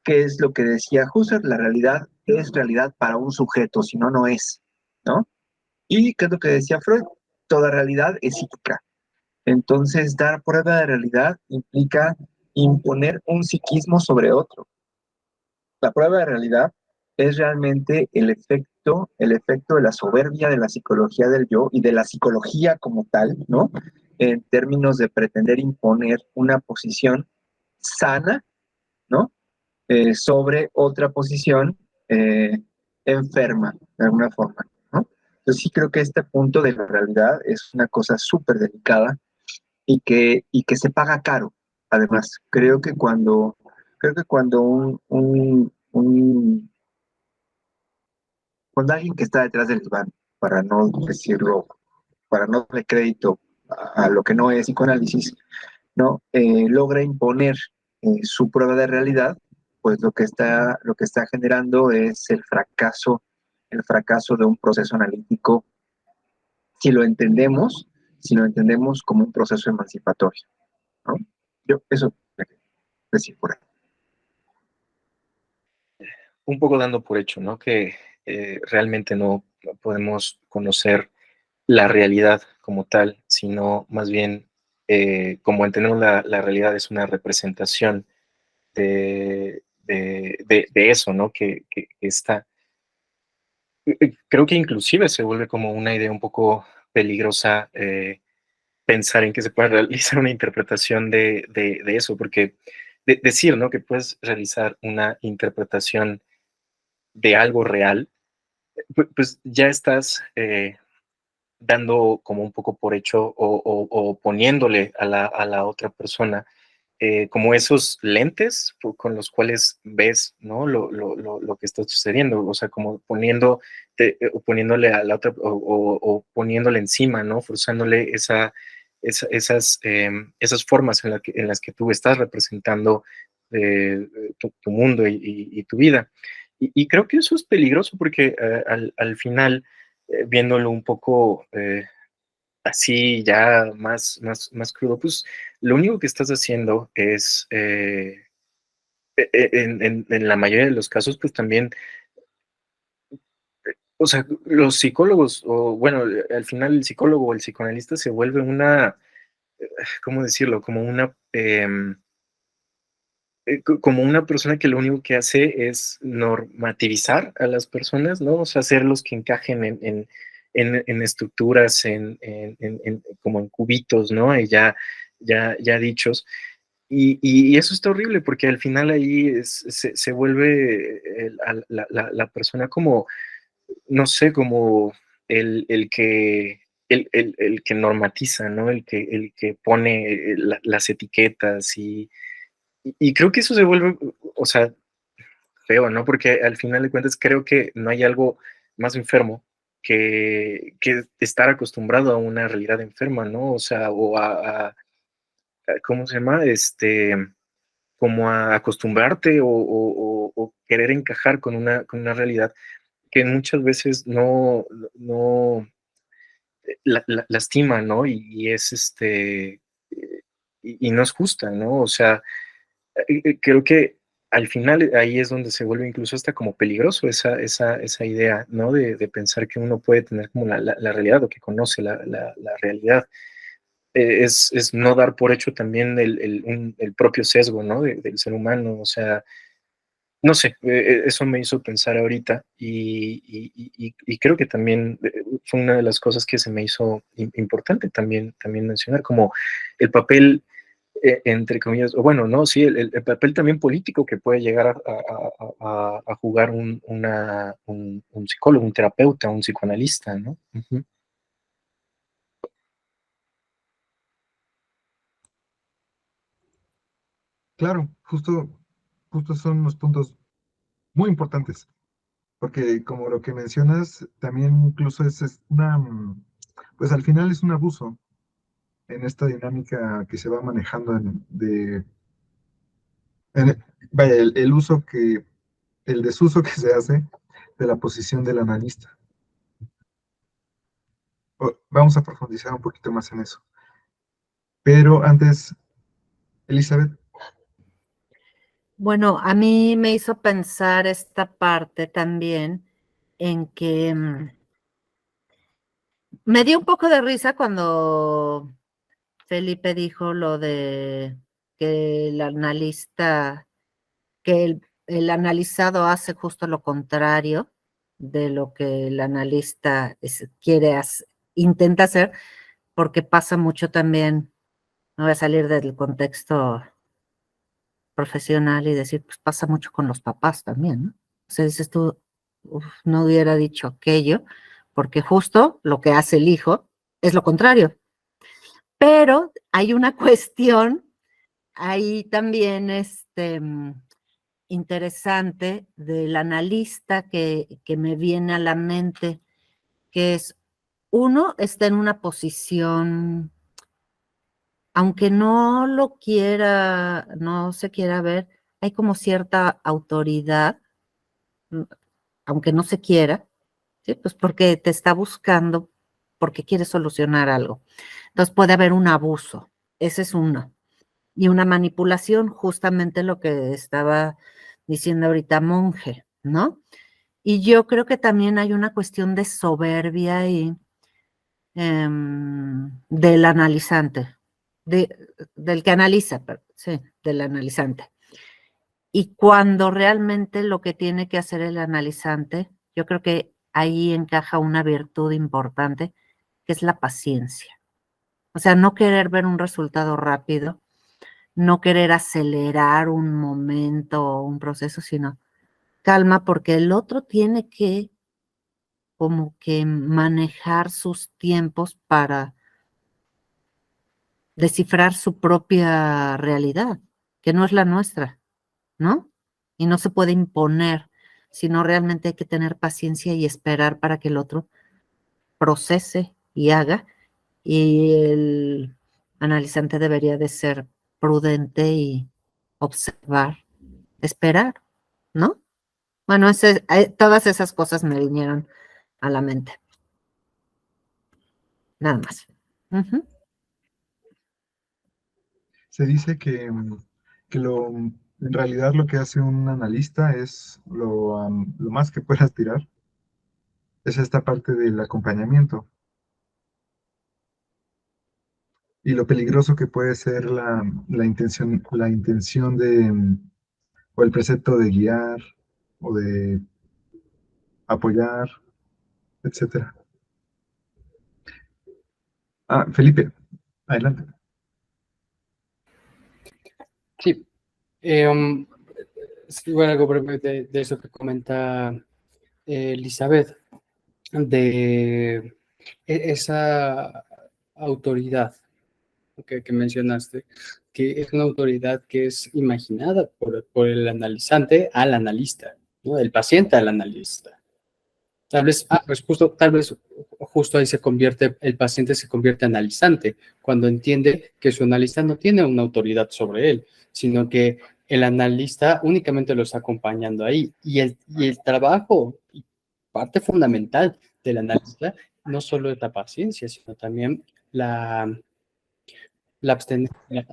¿Qué es lo que decía Husserl? La realidad es realidad para un sujeto, si no, no es, ¿no? ¿Y qué es lo que decía Freud? Toda realidad es psíquica. Entonces, dar prueba de realidad implica imponer un psiquismo sobre otro. La prueba de realidad es realmente el efecto de la soberbia de la psicología del yo y de la psicología como tal, ¿no? En términos de pretender imponer una posición sana, ¿no? Sobre otra posición enferma, de alguna forma, ¿no? Yo sí creo que este punto de la realidad es una cosa súper delicada y que se paga caro. Además, creo que cuando cuando alguien que está detrás del diván, para no decirlo, para no darle crédito a lo que no es psicoanálisis, ¿no? Logra imponer su prueba de realidad, pues lo que está generando es el fracaso de un proceso analítico, si lo entendemos, si lo entendemos como un proceso emancipatorio, ¿no? Yo, eso decir por ahí. Un poco dando por hecho, ¿no? Que realmente no podemos conocer la realidad como tal, sino más bien como entendemos la realidad es una representación de eso, ¿no? Que está. Creo que inclusive se vuelve como una idea un poco peligrosa pensar en que se pueda realizar una interpretación de eso, porque decir, ¿no? Que puedes realizar una interpretación de algo real, pues ya estás dando como un poco por hecho o poniéndole a la otra persona como esos lentes con los cuales ves, ¿no? Lo que está sucediendo, o sea, como o poniéndole a la otra o poniéndole encima, ¿no? Forzándole esas formas en las que tú estás representando tu mundo y tu vida. Y creo que eso es peligroso porque al final, viéndolo un poco así ya más crudo, pues lo único que estás haciendo es, en la mayoría de los casos, pues también, o sea, los psicólogos, o bueno, al final el psicólogo o el psicoanalista se vuelve una, ¿cómo decirlo? Como una... como una persona que lo único que hace es normativizar a las personas, ¿no? O sea, hacerlos que encajen en estructuras, como en cubitos, ¿no? Y ya dichos. Y eso está horrible porque al final ahí se vuelve la persona como, no sé, como el que... el que normatiza, ¿no? El que pone las etiquetas y creo que eso se vuelve, o sea, feo, ¿no? Porque al final de cuentas creo que no hay algo más enfermo que estar acostumbrado a una realidad enferma, ¿no? O sea, o ¿cómo se llama? Como a acostumbrarte o querer encajar con una realidad que muchas veces no lastima, ¿no? Y es y no es justa, ¿no? O sea, creo que al final ahí es donde se vuelve incluso hasta como peligroso esa idea, ¿no? De pensar que uno puede tener como la realidad o que conoce la realidad. Es no dar por hecho también el propio sesgo, ¿no? Del ser humano, o sea, no sé, eso me hizo pensar ahorita y creo que también fue una de las cosas que se me hizo importante también mencionar, como el papel entre comillas, o bueno, no, sí, el papel también político que puede llegar a jugar un psicólogo, un terapeuta, un psicoanalista, ¿no? Ujú. Claro, justo son los puntos muy importantes, porque como lo que mencionas, también incluso es una, pues al final es un abuso en esta dinámica que se va manejando en- vaya, el uso el desuso que se hace de la posición del analista. Vamos a profundizar un poquito más en eso. Pero antes, Elizabeth, Bueno, a mí me hizo pensar esta parte también en que me dio un poco de risa cuando Felipe dijo lo de que el analista, que el analizado hace justo lo contrario de lo que el analista intenta hacer, porque pasa mucho también, no voy a salir del contexto profesional y decir, pues pasa mucho con los papás también, ¿no? O sea, dices tú, "Uf, no hubiera dicho aquello, porque justo lo que hace el hijo es lo contrario. Pero hay una cuestión ahí también interesante del analista que me viene a la mente, que es, uno está en una posición, aunque no lo quiera, no se quiera ver, hay como cierta autoridad, mm, aunque no se quiera, ¿sí? Pues porque te está buscando, porque quiere solucionar algo. Entonces puede haber un abuso, ese es uno. Y una manipulación, justamente lo que estaba diciendo ahorita Monje, ¿no? Y yo creo que también hay una cuestión de soberbia y del analizante, del que analiza, sí, del analizante. Y cuando realmente lo que tiene que hacer el analizante, yo creo que ahí encaja una virtud importante, que es la paciencia. O sea, no querer ver un resultado rápido, no querer acelerar un momento o un proceso, sino calma, porque el otro tiene que como que manejar sus tiempos para descifrar su propia realidad, que no es la nuestra, ¿no? Y no se puede imponer, sino realmente hay que tener paciencia y esperar para que el otro procese y haga, y el analizante debería de ser prudente observar, esperar, ¿no? Bueno, todas esas cosas me vinieron a la mente. Nada más. Ujú. Se dice que en realidad lo que hace un analista es lo más que puede aspirar, es esta parte del acompañamiento y lo peligroso que puede ser la intención o el precepto de guiar o de apoyar, etcétera. Ah, Felipe, adelante. Sí, es igual algo breve de eso que comenta Elizabeth, de esa autoridad que mencionaste, que es una autoridad que es imaginada por el analizante al analista, ¿no? El paciente al analista. Tal vez, pues tal vez justo ahí el paciente se convierte en analizante, cuando entiende que su analista no tiene una autoridad sobre él, sino que el analista únicamente lo está acompañando ahí. Y el trabajo, y parte fundamental del analista, no solo es la paciencia, sino también la abstenencia,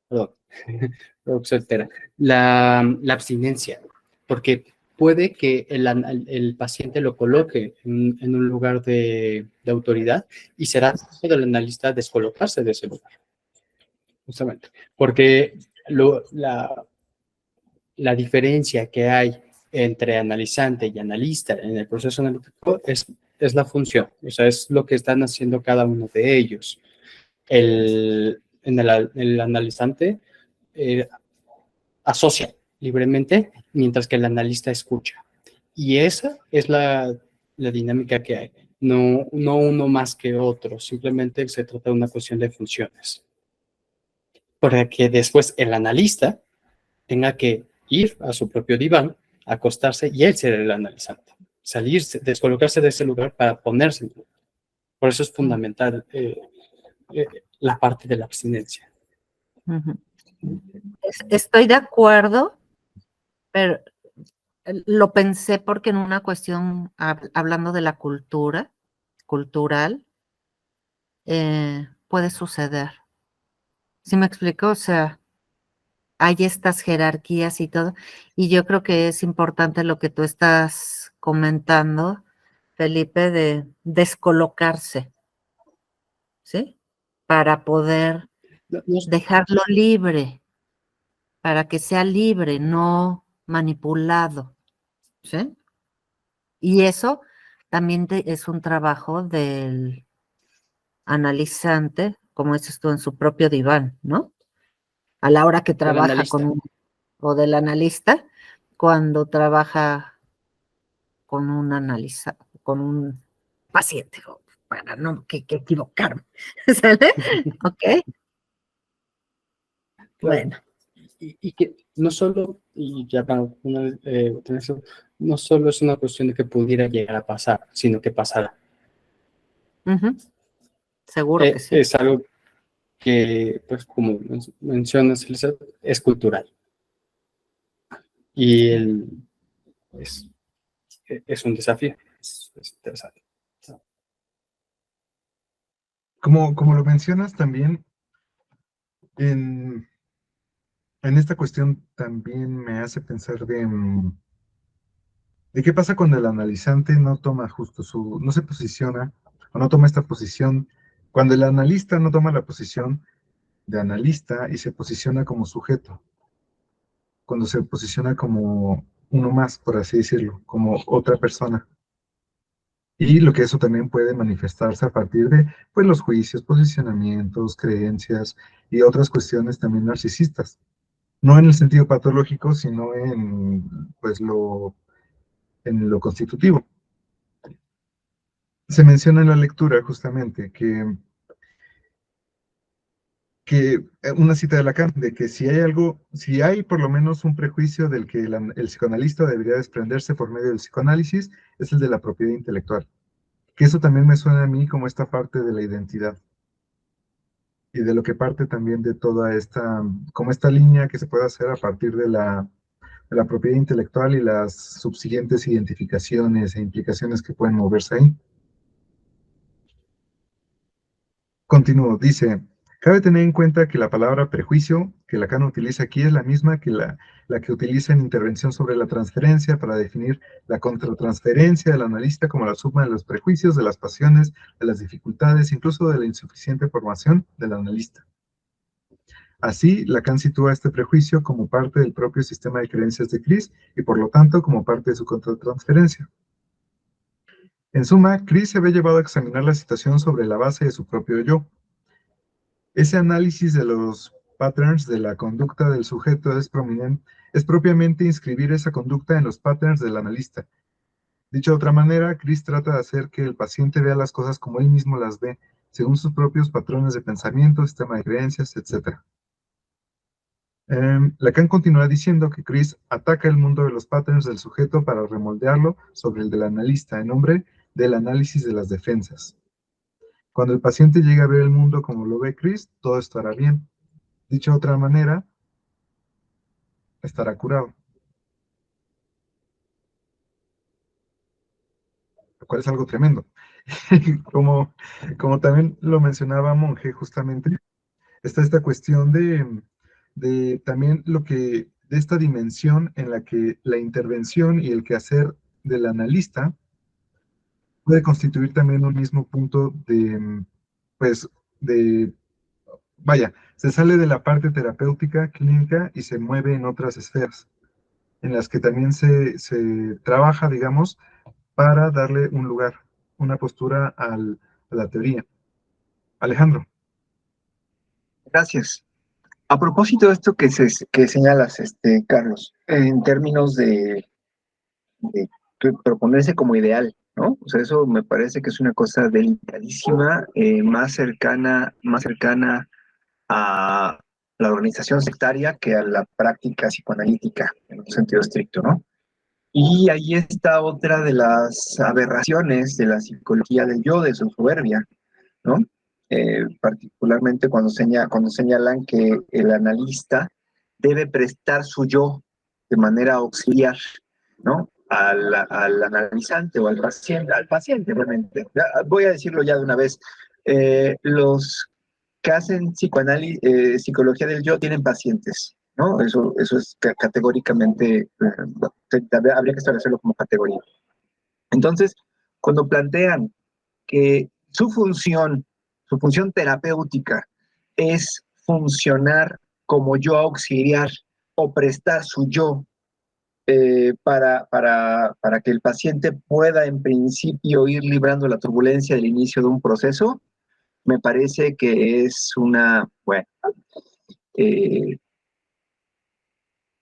perdón, la abstinencia, porque puede que el paciente lo coloque en un lugar de autoridad y será trabajo del analista descolocarse de ese lugar, justamente, porque la diferencia que hay entre analizante y analista en el proceso analítico es la función, o sea, es lo que están haciendo cada uno de ellos. El analizante asocia libremente, mientras que el analista escucha. Y esa es la dinámica que hay. No uno más que otro, simplemente se trata de una cuestión de funciones. Para que después el analista tenga que ir a su propio diván, acostarse y él ser el analizante. Salirse, descolocarse de ese lugar para ponerse en el lugar. Por eso es fundamental la parte de la abstinencia. Ujú. Estoy de acuerdo, pero lo pensé porque en una cuestión, hablando de la cultural, puede suceder. ¿Sí me explico? O sea, hay estas jerarquías y todo, y yo creo que es importante lo que tú estás comentando, Felipe, de descolocarse, ¿sí? Para poder dejarlo libre, para que sea libre, no manipulado, ¿sí? Y eso también es un trabajo del analizante, como dices tú, en su propio diván, ¿no? A la hora que trabaja o del analista, cuando trabaja con con un paciente, para no que equivocarme, ¿sale? ¿Ok? Bueno. Y que no solo, y ya para no solo es una cuestión de que pudiera llegar a pasar, sino que pasará. Seguro que sí. Es algo que, pues como mencionas, Elizabeth, es cultural. Y es un desafío. Es interesante. Como lo mencionas también, en esta cuestión también me hace pensar de qué pasa cuando el analizante no toma no se posiciona o no toma esta posición, cuando el analista no toma la posición de analista y se posiciona como sujeto, cuando se posiciona como uno más, por así decirlo, como otra persona. Y lo que eso también puede manifestarse a partir de pues, los juicios, posicionamientos, creencias y otras cuestiones también narcisistas. No en el sentido patológico, sino pues, en lo constitutivo. Se menciona en la lectura justamente que una cita de Lacan, de que si hay por lo menos un prejuicio del que el psicoanalista debería desprenderse por medio del psicoanálisis, es el de la propiedad intelectual. Que eso también me suena a mí como esta parte de la identidad. y de lo que parte también de toda esta, como esta línea que se puede hacer a partir de la propiedad intelectual y las subsiguientes identificaciones e implicaciones que pueden moverse ahí. Continúo, dice, cabe tener en cuenta que la palabra prejuicio que Lacan utiliza aquí es la misma que la que utiliza en Intervención sobre la transferencia para definir la contratransferencia del analista como la suma de los prejuicios, de las pasiones, de las dificultades, incluso de la insuficiente formación del analista. Así, Lacan sitúa este prejuicio como parte del propio sistema de creencias de Chris y por lo tanto como parte de su contratransferencia. En suma, Chris se ve llevado a examinar la situación sobre la base de su propio yo. Ese análisis de los patterns de la conducta del sujeto es propiamente inscribir esa conducta en los patterns del analista. Dicho de otra manera, Chris trata de hacer que el paciente vea las cosas como él mismo las ve, según sus propios patrones de pensamiento, sistema de creencias, etc. Lacan continúa diciendo que Chris ataca el mundo de los patterns del sujeto para remoldearlo sobre el del analista en nombre del análisis de las defensas. Cuando el paciente llegue a ver el mundo como lo ve Chris, todo estará bien. Dicho de otra manera, estará curado. Lo cual es algo tremendo. como también lo mencionaba Monge, justamente, está esta cuestión de también de esta dimensión en la que la intervención y el quehacer del analista puede constituir también un mismo punto pues, vaya, se sale de la parte terapéutica, clínica, y se mueve en otras esferas, en las que también se trabaja, digamos, para darle un lugar, una postura a la teoría. Alejandro. Gracias. A propósito de esto que señalas, Carlos, en términos de proponerse como ideal, ¿no? O sea, eso me parece que es una cosa delicadísima, más cercana a la organización sectaria que a la práctica psicoanalítica, en un sentido estricto, ¿no? Y ahí está otra de las aberraciones de la psicología del yo, de su soberbia, ¿no? Particularmente cuando señalan que el analista debe prestar su yo de manera auxiliar, ¿no? Al analizante o al paciente realmente. Voy a decirlo ya de una vez. Los que hacen psicología del yo tienen pacientes, ¿no? Eso es categóricamente, habría que establecerlo como categoría. Entonces, cuando plantean que su función terapéutica es funcionar como yo auxiliar o prestar su yo para que el paciente pueda en principio ir librando la turbulencia del inicio de un proceso, me parece que es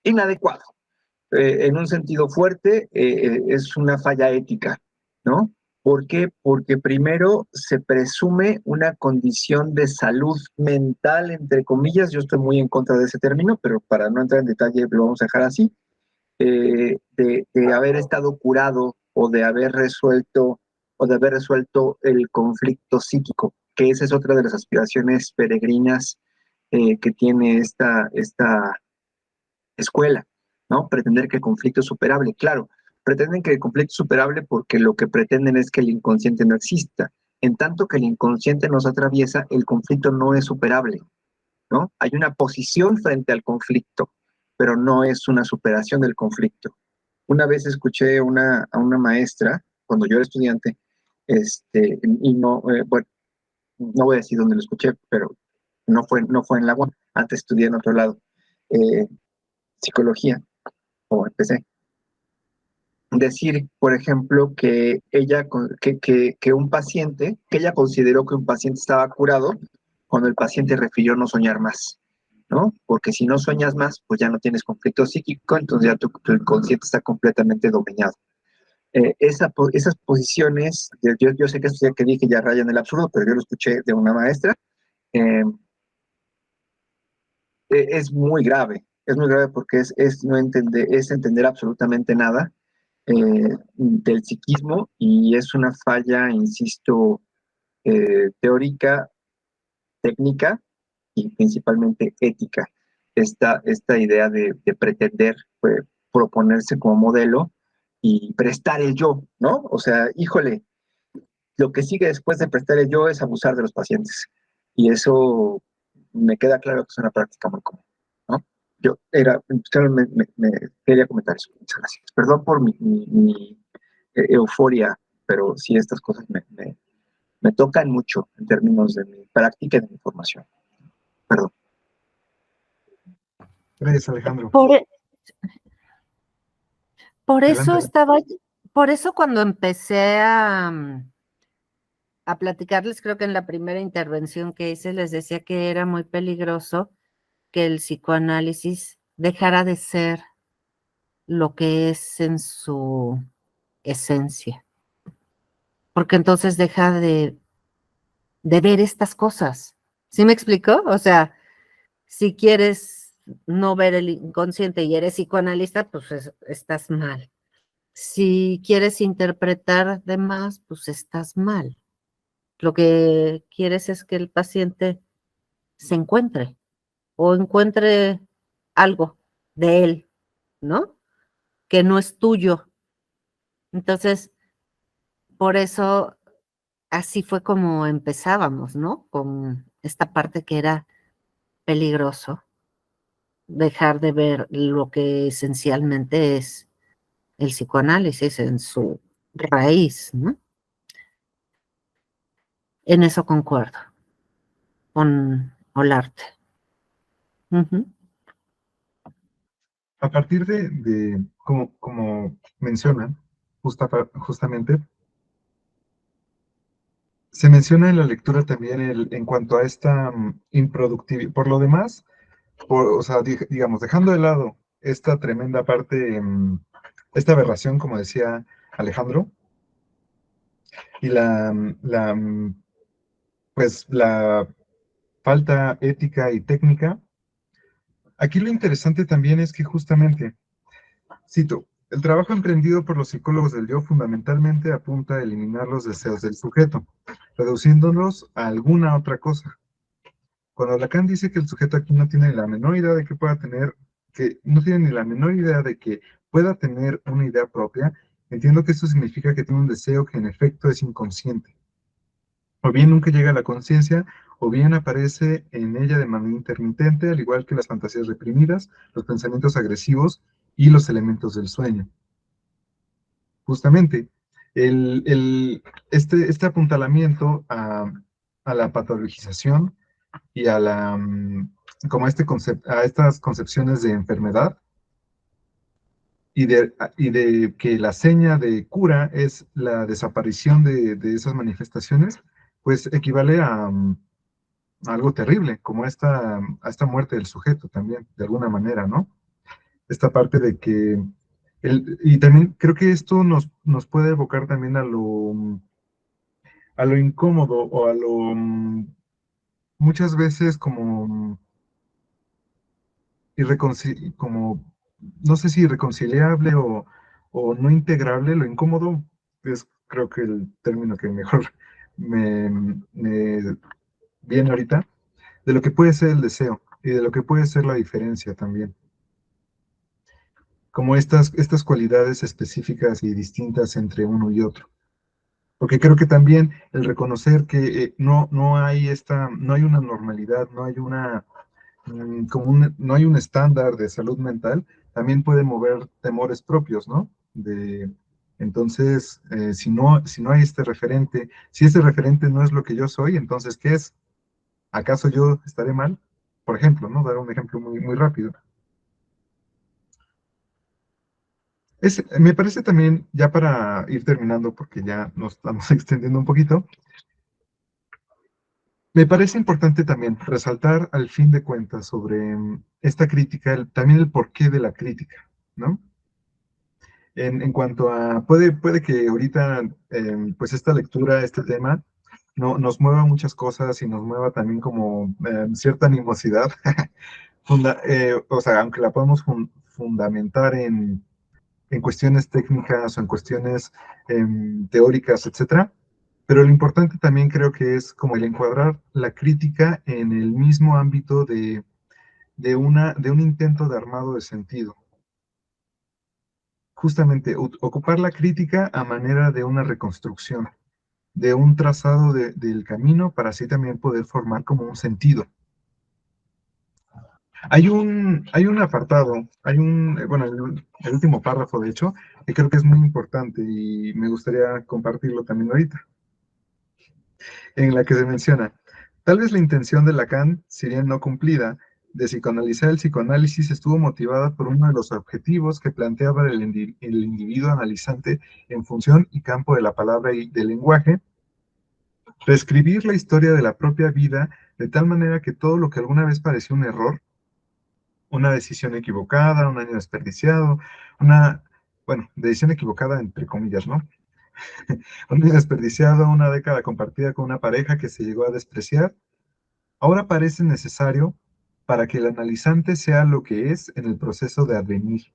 inadecuado. En un sentido fuerte, es una falla ética, ¿no? ¿Por qué? Porque primero se presume una condición de salud mental, entre comillas, yo estoy muy en contra de ese término, pero para no entrar en detalle lo vamos a dejar así, de haber estado curado o de haber resuelto el conflicto psíquico, que esa es otra de las aspiraciones peregrinas que tiene esta escuela, ¿no? Pretender que el conflicto es superable. Claro, pretenden que el conflicto es superable porque lo que pretenden es que el inconsciente no exista. En tanto que el inconsciente nos atraviesa, el conflicto no es superable, ¿no? Hay una posición frente al conflicto, pero no es una superación del conflicto. Una vez escuché a una maestra, cuando yo era estudiante, y no, bueno, no voy a decir dónde lo escuché, pero no fue en la UAM, antes estudié en otro lado, psicología, o empecé. Decir, por ejemplo, que ella consideró que un paciente estaba curado cuando el paciente refirió no soñar más, ¿no? Porque si no sueñas más, pues ya no tienes conflicto psíquico, entonces ya tu inconsciente está completamente dominado. Esas posiciones, yo sé que esto ya que dije ya raya en el absurdo, pero yo lo escuché de una maestra, es muy grave porque es entender absolutamente nada del psiquismo y es una falla, insisto, teórica, técnica y principalmente ética, esta idea de pretender proponerse como modelo y prestar el yo, ¿no? O sea, híjole, lo que sigue después de prestar el yo es abusar de los pacientes. Y eso me queda claro que es una práctica muy común, ¿no? Solo me quería comentar eso. Muchas gracias. Perdón por mi euforia, pero sí estas cosas me tocan mucho en términos de mi práctica y de mi formación. Perdón. Gracias, Alejandro. Por eso Adelante. por eso cuando empecé a platicarles, creo que en la primera intervención que hice les decía que era muy peligroso que el psicoanálisis dejara de ser lo que es en su esencia, porque entonces deja de ver estas cosas. ¿Sí me explicó? O sea, si quieres no ver el inconsciente y eres psicoanalista, pues estás mal. Si quieres interpretar de más, pues estás mal. Lo que quieres es que el paciente se encuentre o encuentre algo de él, ¿no? Que no es tuyo. Entonces, por eso así fue como empezábamos, ¿no? Con esta parte que era peligroso, dejar de ver lo que esencialmente es el psicoanálisis en su raíz, ¿no? En eso concuerdo con Olarte. Ujú. A partir como mencionan, justamente, se menciona en la lectura también en cuanto a esta improductividad. Por lo demás, o sea, digamos, dejando de lado esta tremenda parte, esta aberración, como decía Alejandro, y pues la falta ética y técnica, aquí lo interesante también es que justamente, cito, el trabajo emprendido por los psicólogos del yo fundamentalmente apunta a eliminar los deseos del sujeto, reduciéndolos a alguna otra cosa. Cuando Lacan dice que el sujeto aquí no tiene la menor idea de que pueda tener, que no tiene ni la menor idea de que pueda tener una idea propia, entiendo que esto significa que tiene un deseo que en efecto es inconsciente. O bien nunca llega a la conciencia, o bien aparece en ella de manera intermitente, al igual que las fantasías reprimidas, los pensamientos agresivos y los elementos del sueño. Justamente, este apuntalamiento a la patologización y como a estas concepciones de enfermedad y de que la seña de cura es la desaparición de esas manifestaciones, pues equivale a algo terrible, como a esta muerte del sujeto también, de alguna manera, ¿no? Esta parte de que, y también creo que esto nos puede evocar también a lo incómodo o muchas veces como, no sé si irreconciliable o no integrable, lo incómodo es creo que el término que mejor me viene ahorita, de lo que puede ser el deseo y de lo que puede ser la diferencia también. Como estas cualidades específicas y distintas entre uno y otro. Porque creo que también el reconocer que no hay una normalidad, no hay un estándar de salud mental, también puede mover temores propios, ¿no? Entonces, si no hay este referente, si ese referente no es lo que yo soy, entonces, ¿qué es? ¿Acaso yo estaré mal? Por ejemplo, ¿no? Dar un ejemplo muy, muy rápido. Me parece también, ya para ir terminando, porque ya nos estamos extendiendo un poquito, me parece importante también resaltar al fin de cuentas sobre esta crítica, también el porqué de la crítica, ¿no? En cuanto a, puede que ahorita, pues esta lectura, este tema, no, nos mueva muchas cosas y nos mueva también como cierta animosidad, o sea, aunque la podemos fundamentar en cuestiones técnicas o en cuestiones teóricas, etcétera, Pero lo importante también creo que es como el encuadrar la crítica en el mismo ámbito de un intento de armado de sentido. Justamente ocupar la crítica a manera de una reconstrucción, de un trazado del camino para así también poder formar como un sentido. Hay un apartado, bueno, el último párrafo de hecho, que creo que es muy importante y me gustaría compartirlo también ahorita, en la que se menciona, tal vez la intención de Lacan, si bien no cumplida, de psicoanalizar el psicoanálisis estuvo motivada por uno de los objetivos que planteaba el individuo analizante en función y campo de la palabra y del lenguaje, reescribir la historia de la propia vida de tal manera que todo lo que alguna vez pareció un error, una decisión equivocada, un año desperdiciado, bueno, decisión equivocada entre comillas, ¿no? Un año desperdiciado, una década compartida con una pareja que se llegó a despreciar, ahora parece necesario para que el analizante sea lo que es en el proceso de advenir.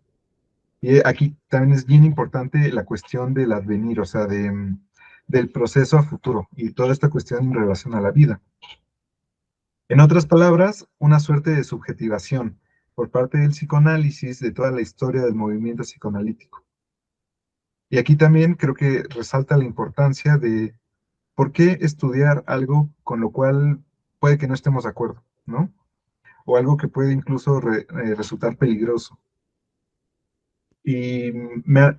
Y aquí también es bien importante la cuestión del advenir, o sea, del proceso a futuro y toda esta cuestión en relación a la vida. En otras palabras, una suerte de subjetivación por parte del psicoanálisis de toda la historia del movimiento psicoanalítico. Y aquí también creo que resalta la importancia de por qué estudiar algo con lo cual puede que no estemos de acuerdo, ¿no? O algo que puede incluso resultar peligroso. Y me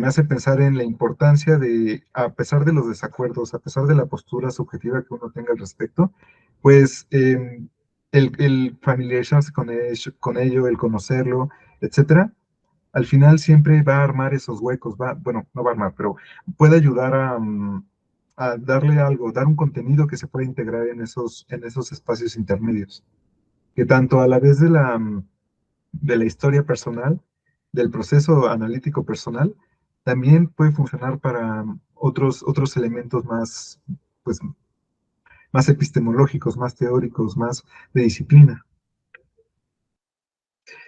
hace pensar en la importancia de, a pesar de los desacuerdos, a pesar de la postura subjetiva que uno tenga al respecto, pues el familiarizarse con ello, el conocerlo, etcétera, al final siempre va a armar esos huecos, bueno, no va a armar, pero puede ayudar a darle algo, dar un contenido que se pueda integrar en esos espacios intermedios, que tanto a la vez de la historia personal, del proceso analítico personal, también puede funcionar para otros elementos más, pues, más epistemológicos, más teóricos, más de disciplina.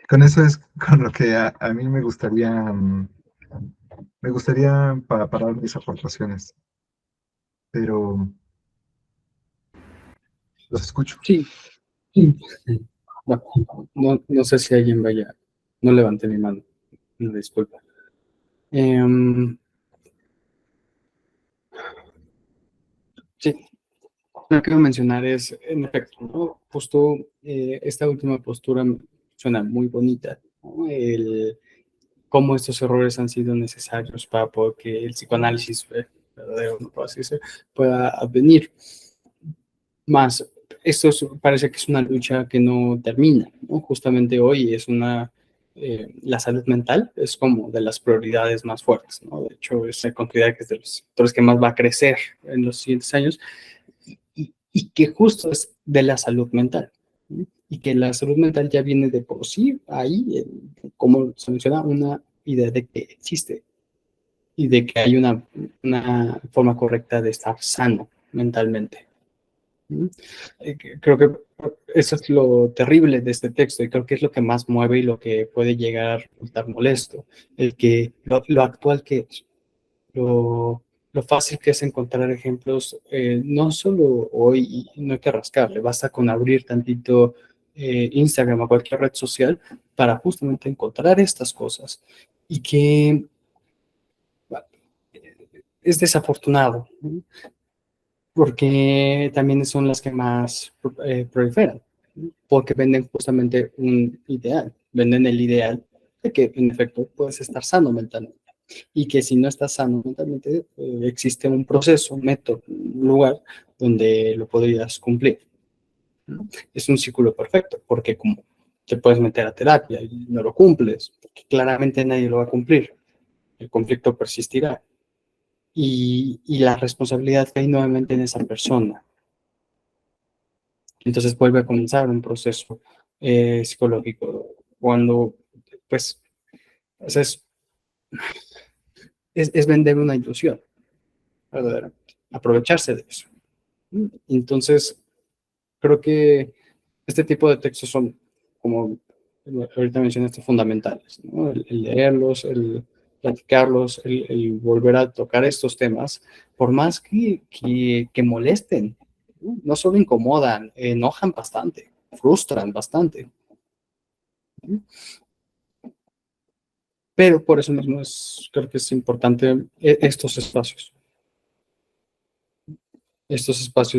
Con eso es con lo que a mí me gustaría parar mis aportaciones, pero los escucho. Sí, sí. Bueno, no sé si alguien vaya, no levanté mi mano, una disculpa. Sí, lo que quiero mencionar es, en efecto, ¿no? Justo esta última postura suena muy bonita, ¿no? Cómo estos errores han sido necesarios para poder que el psicoanálisis verdadero, no puedo decirse, pueda advenir. Más, parece que es una lucha que no termina, ¿no? Justamente hoy es la salud mental es como de las prioridades más fuertes, ¿no? De hecho, se considera que es de los sectores que más va a crecer en los siguientes años y que justo es de la salud mental, ¿no? Y que la salud mental ya viene de por sí ahí, como se menciona, una idea de que existe y de que hay una forma correcta de estar sano mentalmente. Creo que eso es lo terrible de este texto y creo que es lo que más mueve y lo que puede llegar a resultar molesto, el que lo actual que es, lo fácil que es encontrar ejemplos, no solo hoy, no hay que rascarle, basta con abrir tantito Instagram o cualquier red social para justamente encontrar estas cosas y que es desafortunado, ¿no? Porque también son las que más proliferan, ¿no? Porque venden justamente un ideal, venden el ideal de que en efecto puedes estar sano mentalmente y que si no estás sano mentalmente existe un proceso, un método, un lugar donde lo podrías cumplir, ¿no? Es un círculo perfecto porque como te puedes meter a terapia y no lo cumples, porque claramente nadie lo va a cumplir, el conflicto persistirá y la responsabilidad cae nuevamente en esa persona. Entonces vuelve a comenzar un proceso psicológico cuando, pues, o sea, es vender una ilusión, verdaderamente, aprovecharse de eso. Entonces, creo que este tipo de textos son, como ahorita mencionaste, fundamentales, ¿no? El leerlos, el platicarlos, el volver a tocar estos temas, por más que molesten, no solo incomodan, enojan bastante, frustran bastante. Pero por eso mismo creo que es importante estos espacios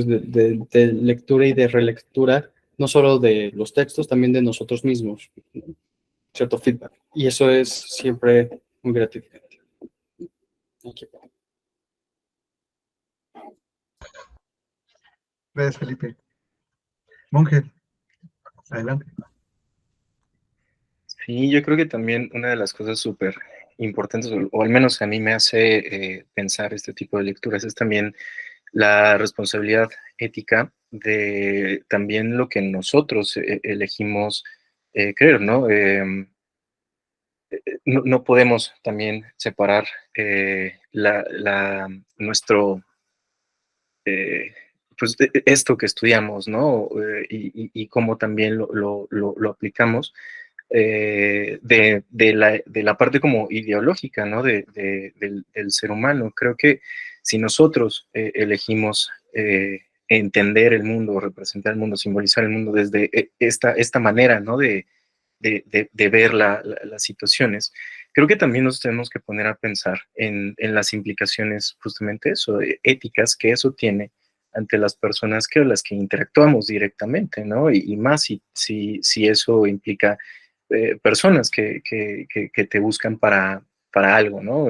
de lectura y de relectura, no solo de los textos, también de nosotros mismos, ¿no? Cierto feedback. Y eso es siempre muy gratificante. Thank you. Gracias, Felipe. Monje, adelante. Sí, yo creo que también una de las cosas súper importantes, o al menos a mí me hace pensar este tipo de lecturas, es también la responsabilidad ética de también lo que nosotros elegimos creer, ¿no? No podemos también separar nuestro, eh, pues esto que estudiamos, ¿no? Y cómo también lo aplicamos de la parte como ideológica, ¿no? Del ser humano. Creo que si nosotros elegimos entender el mundo, representar el mundo, simbolizar el mundo desde esta manera, ¿no? De ver las situaciones, creo que también nos tenemos que poner a pensar en las implicaciones justamente eso, éticas que eso tiene ante las personas que las que interactuamos directamente, ¿no? Y más si eso implica personas que te buscan para algo, ¿no?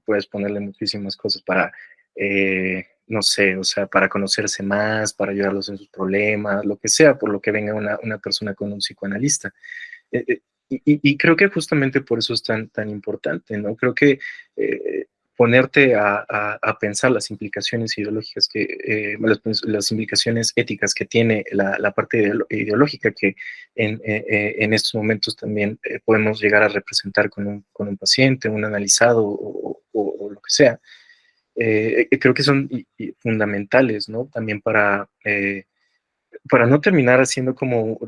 Puedes ponerle muchísimas cosas para, no sé, o sea, para conocerse más, para ayudarlos en sus problemas, lo que sea, por lo que venga una persona con un psicoanalista. Y creo que justamente por eso es tan importante, ¿no? Creo que ponerte a pensar las implicaciones ideológicas las implicaciones éticas que tiene la parte ideológica que en estos momentos también podemos llegar a representar con un paciente, un analizado o lo que sea, creo que son fundamentales, ¿no? También para no terminar haciendo como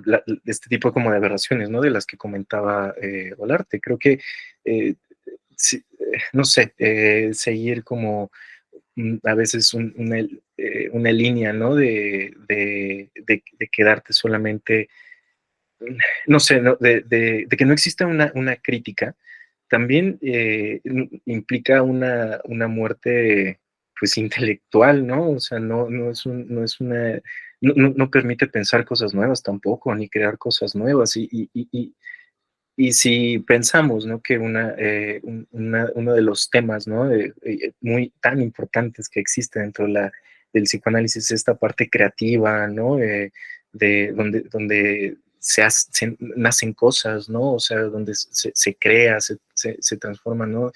este tipo como de aberraciones, ¿no? De las que comentaba Olarte. Creo que, no sé, seguir como a veces una línea, ¿no? De quedarte solamente, no sé, ¿no? De que no exista una crítica, también implica una muerte, pues, intelectual, ¿no? O sea, no es una, no permite pensar cosas nuevas tampoco, ni crear cosas nuevas. Y si pensamos, ¿no? Que uno de los temas, ¿no? Muy tan importantes que existe dentro del psicoanálisis es esta parte creativa, ¿no? De donde nacen cosas, ¿no? O sea, donde se crea, se transforma, ¿no?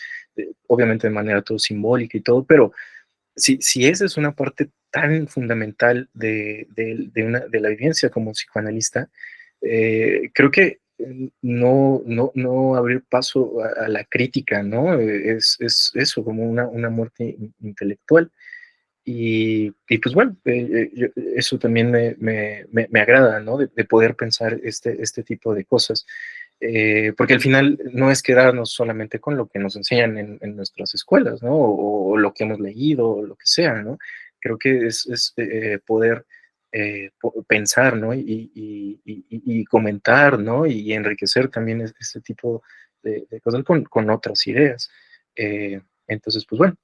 Obviamente de manera todo simbólica y todo, pero si esa es una parte tan fundamental de la vivencia como psicoanalista, creo que no abrir paso a la crítica, ¿no? Es eso, como una muerte intelectual. Y pues bueno, eso también me agrada, ¿no? De poder pensar este tipo de cosas. Porque al final no es quedarnos solamente con lo que nos enseñan en nuestras escuelas, ¿no? O lo que hemos leído, o lo que sea, ¿no? Creo que es poder pensar, ¿no? Y comentar, ¿no? Y enriquecer también este tipo de cosas con otras ideas. Entonces, pues bueno,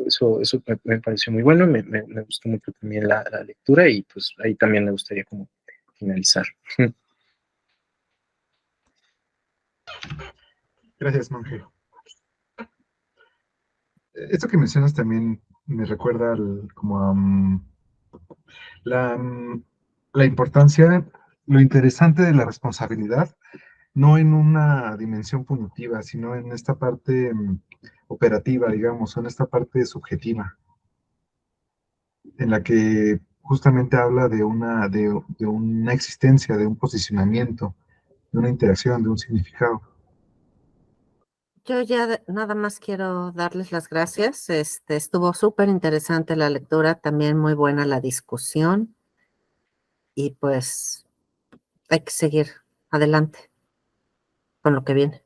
eso me pareció muy bueno, me gustó mucho también la lectura y pues ahí también me gustaría como finalizar. Gracias, Monje. Esto que mencionas también me recuerda como a la, la importancia, lo interesante de la responsabilidad, no en una dimensión punitiva, sino en esta parte operativa, digamos, en esta parte subjetiva, en la que justamente habla de una existencia, de un posicionamiento, de una interacción, de un significado. Yo ya nada más quiero darles las gracias. Estuvo súper interesante la lectura, también muy buena la discusión y pues hay que seguir adelante con lo que viene.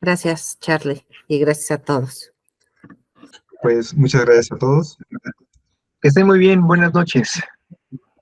Gracias, Charlie, y gracias a todos. Pues muchas gracias a todos. Que estén muy bien, buenas noches.